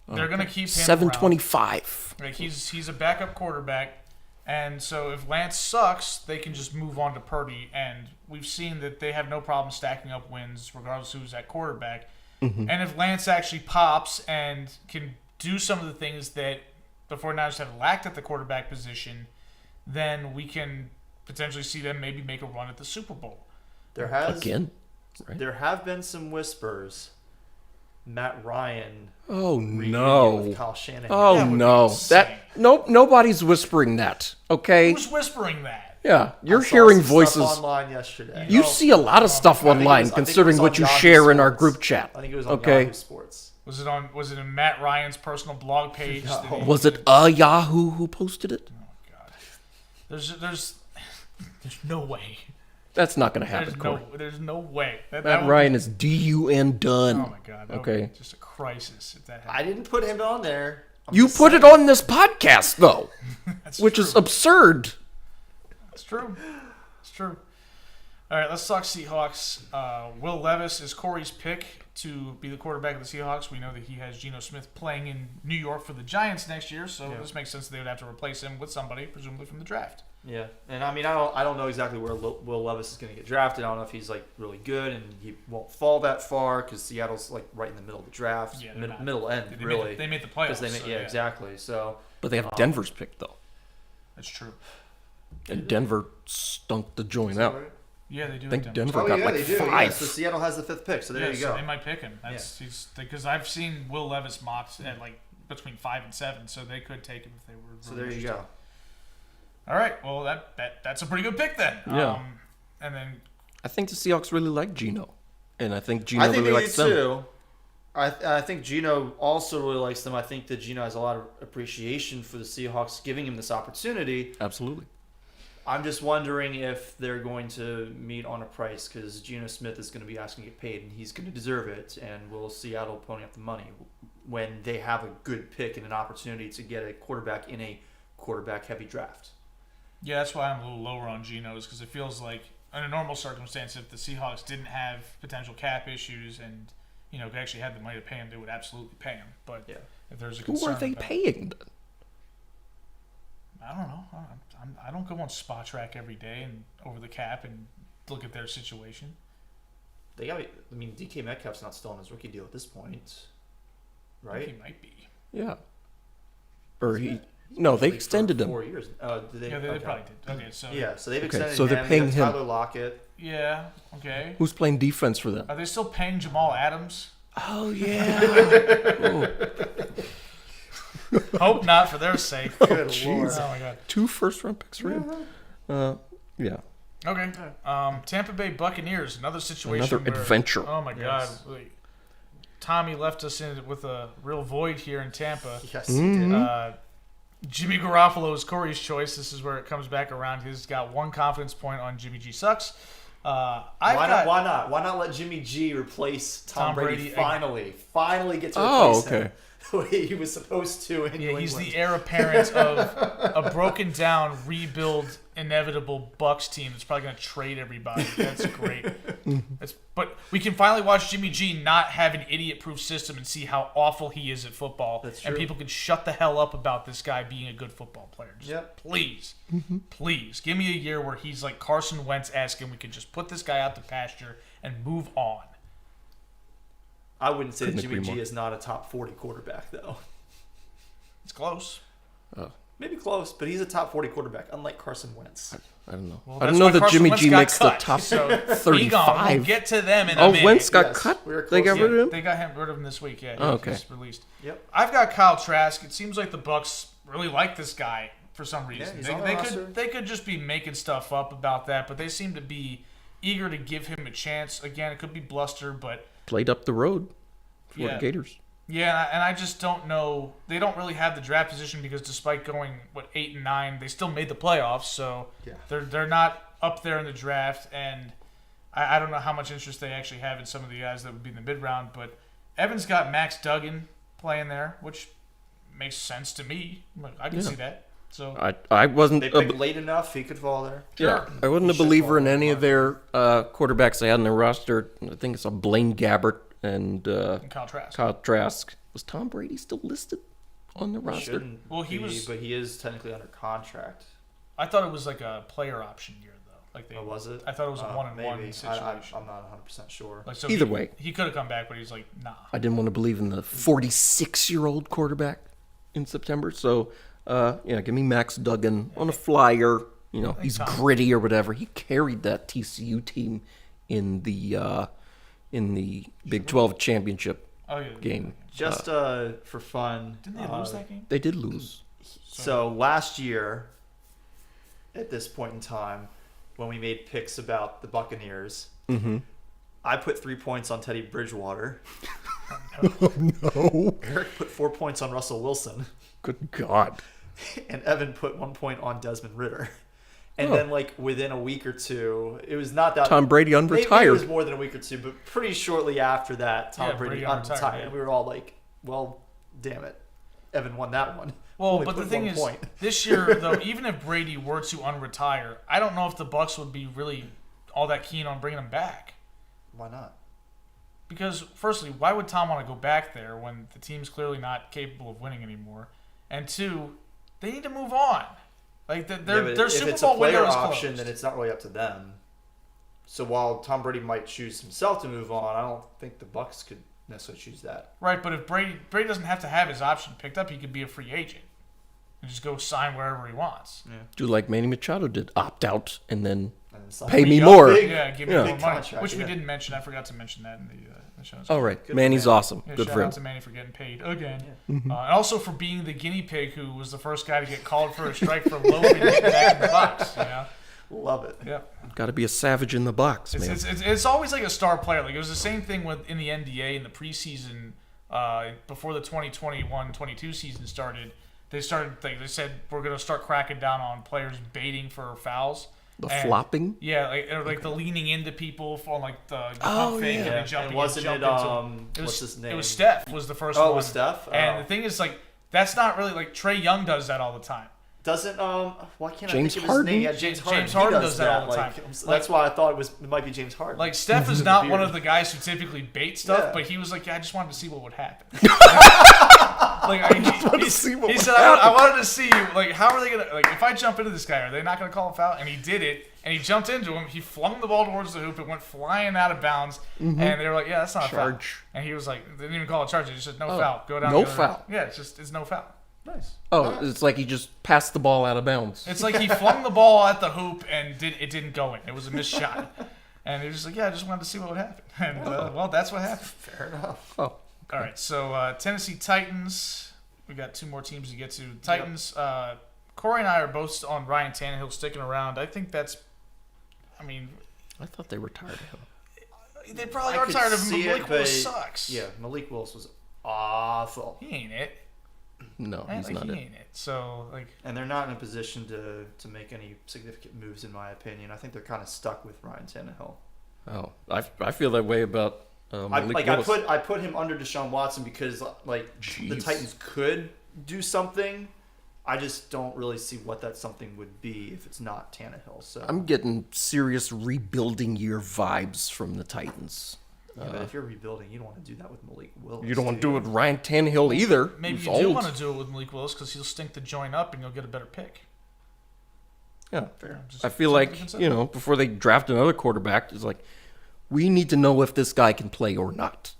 they're going to keep him $725. Like he's a backup quarterback, and so if Lance sucks, they can just move on to Purdy. And we've seen that they have no problem stacking up wins regardless of who's at quarterback. Mm-hmm. And if Lance actually pops and can do some of the things that the 49ers have lacked at the quarterback position, then we can potentially see them maybe make a run at the Super Bowl. There have been some whispers. Matt Ryan. Oh no! With Kyle Shanahan. Oh no! Nobody's whispering that. Okay. Who's whispering that? Yeah, you're I saw hearing some voices stuff online yesterday. You see a lot of stuff I think it online, was- I think it considering was what on you Yahoo share in our Sports. group chat. I think it was on Okay. Yahoo Sports. Was it in Matt Ryan's personal blog page? No. That he- Was it a Yahoo who posted it? Oh God. There's no way. That's not going to happen, Corey. There's no way. That Matt would Ryan be- is DUN done. Oh my God. That would Okay. be just a crisis if that I happened. didn't put him on there. I'm You just put it saying. on this podcast, though, That's which true. is absurd. It's true. It's true. All right, let's talk Seahawks. Will Levis is Corey's pick to be the quarterback of the Seahawks. We know that he has Geno Smith playing in New York for the Giants next year, so this makes sense that they would have to replace him with somebody, presumably from the draft. Yeah, and I mean, I don't know exactly where Will Levis is going to get drafted. I don't know if he's like really good and he won't fall that far because Seattle's like right in the middle of the draft, Yeah, they're not. middle end They really. made the playoffs. Because So, exactly. So But they have Denver's pick, though. That's true. And Denver stunk the joint out. Yeah, they do. I think have Denver Oh got yeah, like they do. 5. Yeah, so Seattle has the 5th pick. So there Yeah, you so go. they might pick him. That's because I've seen Will Levis mocked at like between 5 and 7, so they could take him if they were. So really there you interested. go. All right. Well, that's a pretty good pick then. Yeah. And then I think the Seahawks really like Geno. And I think Geno I think really they likes do them. too. I think Geno also really likes them. I think that Geno has a lot of appreciation for the Seahawks giving him this opportunity. Absolutely. I'm just wondering if they're going to meet on a price because Geno Smith is going to be asking to get paid and he's going to deserve it. And will Seattle pony up the money when they have a good pick and an opportunity to get a quarterback in a quarterback-heavy draft? yeah, that's why I'm a little lower on Geno's because it feels like in a normal circumstance, if the Seahawks didn't have potential cap issues and they actually had the money to pay him, they would absolutely pay him. But Yeah. if there's a Who concern are they about- paying? I don't know. I don't go on Spot Track every day and over the cap and look at their situation. They got. I mean, DK Metcalf's not still on his rookie deal at this point, I right? think he might be. Yeah. Or he... No, they Like, for extended him. 4 years. Did they? Yeah, they Okay. probably did. Okay, so Yeah, so they've Okay, extended so they're him. paying They got him. Tyler Lockett. Yeah. Okay. Who's playing defense for them? Are they still paying Jamal Adams? Oh, yeah. Hope not, for their sake. Good jeez. lord. Oh my god. 2 first-round picks for him. Yeah. Okay. Tampa Bay Buccaneers, another situation. Another where, adventure. Oh my god. Yes. Tommy left us in with a real void here in Tampa. Yes, he did. Jimmy Garoppolo is Corey's choice. This is where it comes back around. He's got 1 confidence point on Jimmy G sucks. Why not? Why not let Jimmy G replace Tom Brady? Finally get to replace him the way he was supposed to in New Yeah, he's England. the heir apparent of a broken down, rebuild, inevitable Bucks team that's probably going to trade everybody. That's great. But we can finally watch Jimmy G not have an idiot-proof system and see how awful he is at football. That's and true. people can shut the hell up about this guy being a good football player. Just Yep. please, please, give me a year where he's like Carson Wentz-esque and we can just put this guy out to pasture and move on. I wouldn't say that Couldn't Jimmy agree G more. is not a top 40 quarterback, though. It's close. Maybe close, but he's a top 40 quarterback, unlike Carson Wentz. I don't know. Well, I that's don't know why that Carson Jimmy Wentz G got makes the cut. top So, Egon, 35. we'll get to them in a Oh, minute. Wentz got Yes, cut? we were They close. got rid of him? They got rid of him this week. Yeah, Oh, okay. he's released. Yep. I've got Kyle Trask. It seems like the Bucks really like this guy for some reason. he's they on the they roster. could just be making stuff up about that, but they seem to be eager to give him a chance. Again, it could be bluster, but Played up the road for Yeah. the Gators. yeah, and I just don't know. They don't really have the draft position because despite going 8 and 9, they still made the playoffs. So Yeah. they're not up there in the draft, and I don't know how much interest they actually have in some of the guys that would be in the mid round. But Evans got Max Duggan playing there, which makes sense to me. I can Yeah. see that. So I wasn't They a, picked late enough, he could fall there. yeah, I wasn't a He should believer fall in in any the of their quarterbacks they had on their roster. I think it's a Blaine Gabbert and and Kyle Trask. Kyle Trask. Was Tom Brady still listed on the roster? Shouldn't Well, he be, was- but he is technically under contract. I thought it was like a player option year though. Like they, Or was it? I thought it was a 1-1 maybe. situation. I'm not 100% sure. Like, so Either he, way. he could have come back, but he's like, nah. I didn't want to believe in the 46-year-old quarterback in September. So, give me Max Duggan on a flyer. He's Tom- gritty or whatever. He carried that TCU team in the Big 12 championship Oh yeah. game. Just for fun. Didn't they lose that game? They did lose. So last year, at this point in time when we made picks about the Buccaneers. Mm-hmm. I put 3 points on Teddy Bridgewater. Oh, no. Eric put 4 points on Russell Wilson. Good God. And Evan put 1 point on Desmond Ridder. And then, like, within a week or two, it was not that... Tom Brady unretired. Maybe it was more than a week or two, but pretty shortly after that, Tom Brady unretired. Yeah. And we were all like, well, damn it. Evan won that one. Well, Only but the put thing 1 is, point. this year, though, even if Brady were to unretire, I don't know if the Bucs would be really all that keen on bringing him back. Why not? Because, firstly, why would Tom want to go back there when the team's clearly not capable of winning anymore? And two, they need to move on. Like, their Super Bowl window is closed. option, then it's not really up to them. So while Tom Brady might choose himself to move on, I don't think the Bucs could necessarily choose that. Right, but if Brady doesn't have to have his option picked up, he could be a free agent and just go sign wherever he wants. Yeah. Do like Manny Machado did, opt out and then And pay me more. Yeah, give me more money, contract, which we didn't mention. I forgot to mention that in the show. Oh, right. Good for Manny's Manny. awesome. Yeah, Good shout for out him. to Manny for getting paid again. Yeah. And also for being the guinea pig who was the first guy to get called for a strike for loafing back in the box. You know? Love it. Yep. Got to be a savage in the box, man. It's always like a star player. Like it was the same thing in the NBA in the preseason before the 2021-22 season started. They said we're going to start cracking down on players baiting for fouls. The flopping? Yeah, like the leaning into people on like the Oh, pump fake yeah. and the jumping. And wasn't and it, jumping into what's his name? It was Steph was the first one. Oh, it was Steph? And Oh. the thing is, like, that's not really like Trae Young does that all the time. Doesn't why can't James I think of Harden? his name? Yeah, James Harden. James Harden He does that all the Like, time. that's why I thought it might be James Harden. Like Steph is not one beard. of the guys who typically bait stuff, Yeah. but he was like, yeah, I just wanted to see what would happen. He said, I wanted to see, like, how are they gonna, like, if I jump into this guy, are they not gonna call a foul? And he did it, and he jumped into him. He flung the ball towards the hoop. It went flying out of bounds, and they were like, yeah, that's not a Charge. foul. And he was like, they didn't even call it charge. They just said no foul. Go down. No the other foul. way. Yeah, it's no foul. Nice. Oh, it's like he just passed the ball out of bounds. It's like he flung the ball at the hoop and it didn't go in. It was a missed shot. And he was just like, yeah, I just wanted to see what would happen. And well, that's what happened. Fair enough. Oh, All right, so Tennessee Titans. We got two more teams to get to. Titans. Corey and I are both on Ryan Tannehill sticking around. I think that's. I mean, I thought they were tired of him. they probably I are could tired of him. see Malik it, Willis but- sucks. Yeah, Malik Willis was awful. He ain't it. No, Right? he's Like, not he it. ain't it. So like, And they're not in a position to make any significant moves, in my opinion. I think they're kind of stuck with Ryan Tannehill. Oh, I feel that way about Malik Willis. I put him under Deshaun Watson because the Jeez. Titans could do something. I just don't really see what that something would be if it's not Tannehill. So I'm getting serious rebuilding year vibes from the Titans. yeah, but if you're rebuilding, you don't want to do that with Malik Willis. You don't want to do it with Ryan Tannehill either. maybe who's you do old. want to do it with Malik Willis because he'll stink the joint up and you'll get a better pick. Yeah, Fair. Just I feel something to like, consider. before they draft another quarterback, it's like, we need to know if this guy can play or not.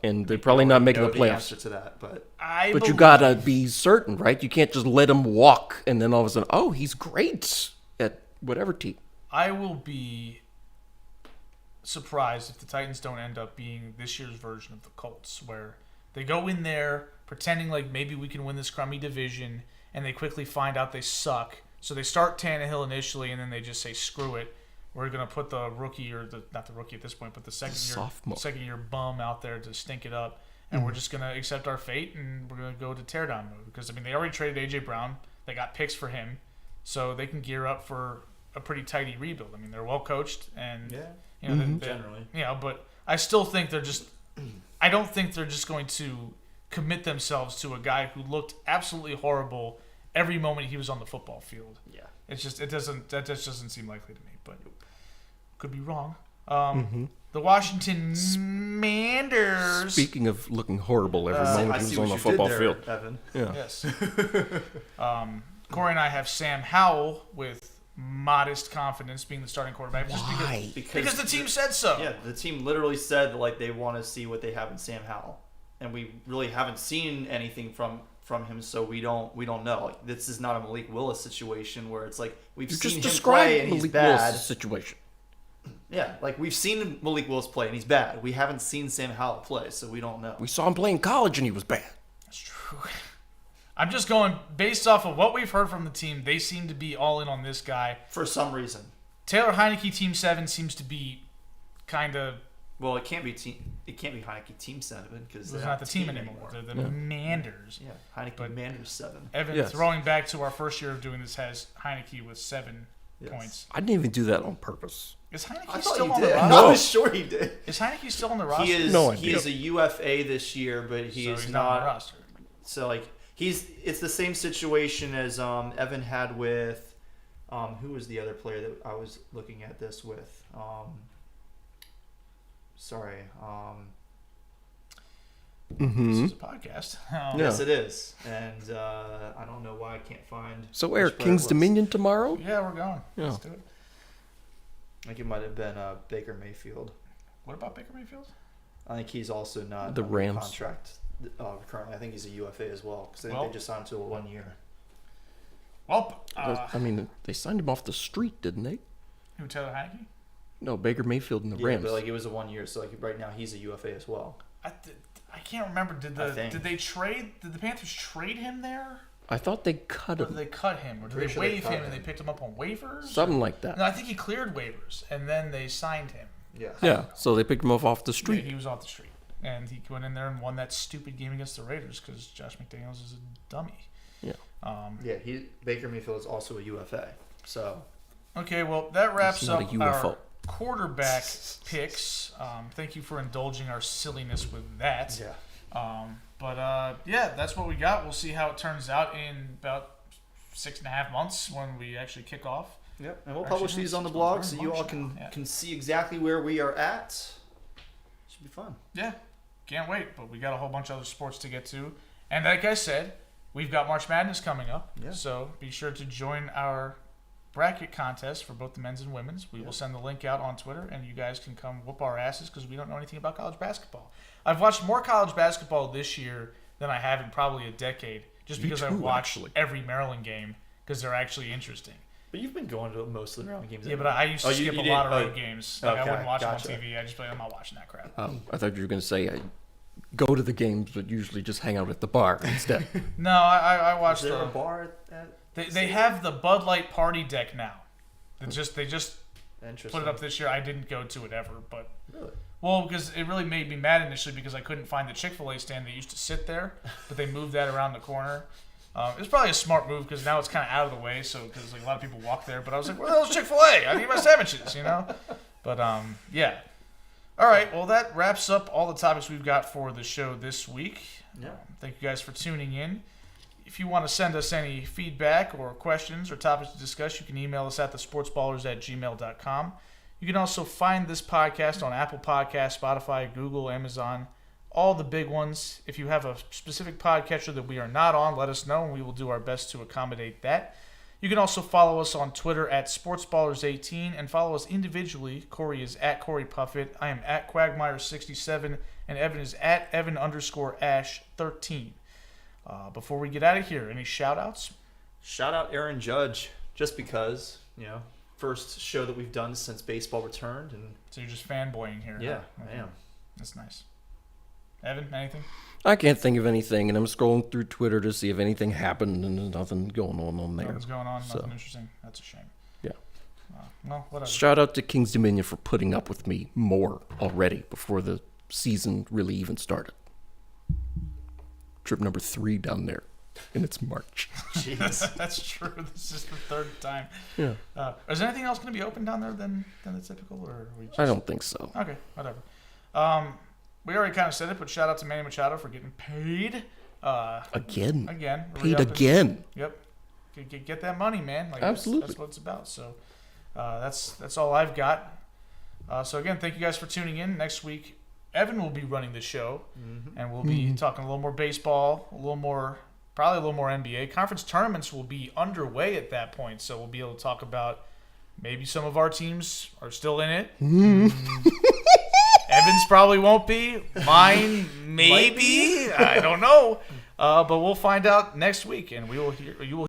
And they're probably not making the the playoffs. answer to that, but I But you believe- gotta be certain, right? You can't just let him walk and then all of a sudden, oh, he's great at whatever team. I will be surprised if the Titans don't end up being this year's version of the Colts, where they go in there pretending like maybe we can win this crummy division, and they quickly find out they suck. So they start Tannehill initially, and then they just say, screw it. We're going to put the rookie, or not the rookie at this point, but the Sophomore. second year bum out there to stink it up. And we're just going to accept our fate, and we're going to go to teardown mode. Because, I mean, they already traded A.J. Brown. They got picks for him. So they can gear up for a pretty tidy rebuild. I mean, they're well coached, and you know, generally. but I still think they're just. I don't think they're just going to commit themselves to a guy who looked absolutely horrible every moment he was on the football field. Yeah. It's just that just doesn't seem likely to me, but could be wrong. The Washington Manders. Speaking of looking horrible every moment I he see was on what the you football did there, field. Evan. Yeah. Yes. Corey and I have Sam Howell with modest confidence being the starting quarterback. Just Why? because the team said so. Yeah, the team literally said like they want to see what they have in Sam Howell, and we really haven't seen anything from him, so we don't know. Like, this is not a Malik Willis situation where it's like we've You seen just him play described and he's Malik bad. Willis' situation. Yeah, like we've seen Malik Willis play and he's bad. We haven't seen Sam Howell play, so we don't know. We saw him play in college and he was bad. That's true. I'm just going based off of what we've heard from the team. They seem to be all in on this guy. For some reason. Taylor Heineke, Team 7, seems to be kind of... Well, it can't be Heineke Team 7 because it's not the team anymore. They're the Manders. Yeah, Heineke Manders 7. Evan, throwing back to our first year of doing this, has Heineke with 7 points. I didn't even do that on purpose. Is Heineke still on the roster? No. I was sure he did. Is Heineke still on the roster? He is. No he is a UFA this year, but he's not on the roster. So like it's the same situation as Evan had with who was the other player that I was looking at this with? This is a podcast. Yes, it is, and I don't know why I can't find. So, Eric, King's Dominion tomorrow? Yeah, we're going. Yeah. Let's do it. I think it might have been Baker Mayfield. What about Baker Mayfield? I think he's also not the Rams contract currently. I think he's a UFA as well because they just signed him to a 1 year. Well, I mean, they signed him off the street, didn't they? Who, Taylor Heineke? No, Baker Mayfield and the Rams. But like it was a 1 year, so like right now he's a UFA as well. I can't remember. Did the Panthers trade him there? I thought they cut Or him. did they cut him? Or did they waive him and they picked him up on waivers? Something like that. No, I think he cleared waivers and then they signed him. Yeah. Yeah, so they picked him off the street. Yeah, he was off the street. And he went in there and won that stupid game against the Raiders because Josh McDaniels is a dummy. Yeah. Baker Mayfield is also a UFA. So. Okay, well, that wraps up UFO. our quarterback picks. Thank you for indulging our silliness with that. Yeah. But that's what we got. We'll see how it turns out in about 6.5 months when we actually kick off. Yep, and we'll publish these on the blog so you all can see exactly where we are at. Should be fun. Yeah, can't wait. But we got a whole bunch of other sports to get to. And like I said, we've got March Madness coming up. Yeah. So be sure to join our bracket contest for both the men's and women's. We will send the link out on Twitter, and you guys can come whoop our asses because we don't know anything about college basketball. I've watched more college basketball this year than I have in probably a decade, just because I watched every Maryland game because they're actually interesting. But you've been going to most of the Maryland games. Yeah, but I used to skip a lot of road games. Like, I wouldn't watch them on TV. I just I'm not watching that crap. I thought you were going to say I go to the games, but usually just hang out at the bar instead. No, I watched Is there a bar at They have the Bud Light party deck now. They just put it up this year. I didn't go to it ever, but really? Well, because it really made me mad initially because I couldn't find the Chick-fil-A stand that used to sit there, but they moved that around the corner. It was probably a smart move because now it's kind of out of the way, so because like a lot of people walk there. But I was like, "Where the hell's Chick-fil-A? I need my sandwiches," you know. But yeah. All right. Well, that wraps up all the topics we've got for the show this week. Yeah. Thank you guys for tuning in. If you want to send us any feedback or questions or topics to discuss, you can email us at thesportsballers@gmail.com. You can also find this podcast on Apple Podcasts, Spotify, Google, Amazon, all the big ones. If you have a specific podcatcher that we are not on, let us know, and we will do our best to accommodate that. You can also follow us on Twitter at SportsBallers18 and follow us individually. Corey is at Corey Puffett. I am at Quagmire67, and Evan is at Evan_Ash13. Before we get out of here, any shout-outs? Shout out Aaron Judge, just because, first show that we've done since baseball returned. And so you're just fanboying here. Yeah, huh? I am. That's nice. Evan, anything? I can't think of anything, and I'm scrolling through Twitter to see if anything happened, and there's nothing going on there. Nothing's going on, nothing interesting. That's a shame. Yeah. Well, whatever. Shout out to King's Dominion for putting up with me more already before the season really even started. Trip number 3 down there, and it's March. Jeez. That's true. This is the 3rd time. Yeah. Is there anything else going to be open down there than the typical, or are we just... I don't think so. Okay, whatever. We already kind of said it, but shout out to Manny Machado for getting paid. Again. Paid again. Yep. Get that money, man. Like, absolutely. That's what it's about. So that's all I've got. So again, thank you guys for tuning in. Next week, Evan will be running the show, and we'll be talking a little more baseball, probably a little more NBA. Conference tournaments will be underway at that point, so we'll be able to talk about maybe some of our teams are still in it. Evan's probably won't be. Mine, maybe. I don't know. But we'll find out next week, and you will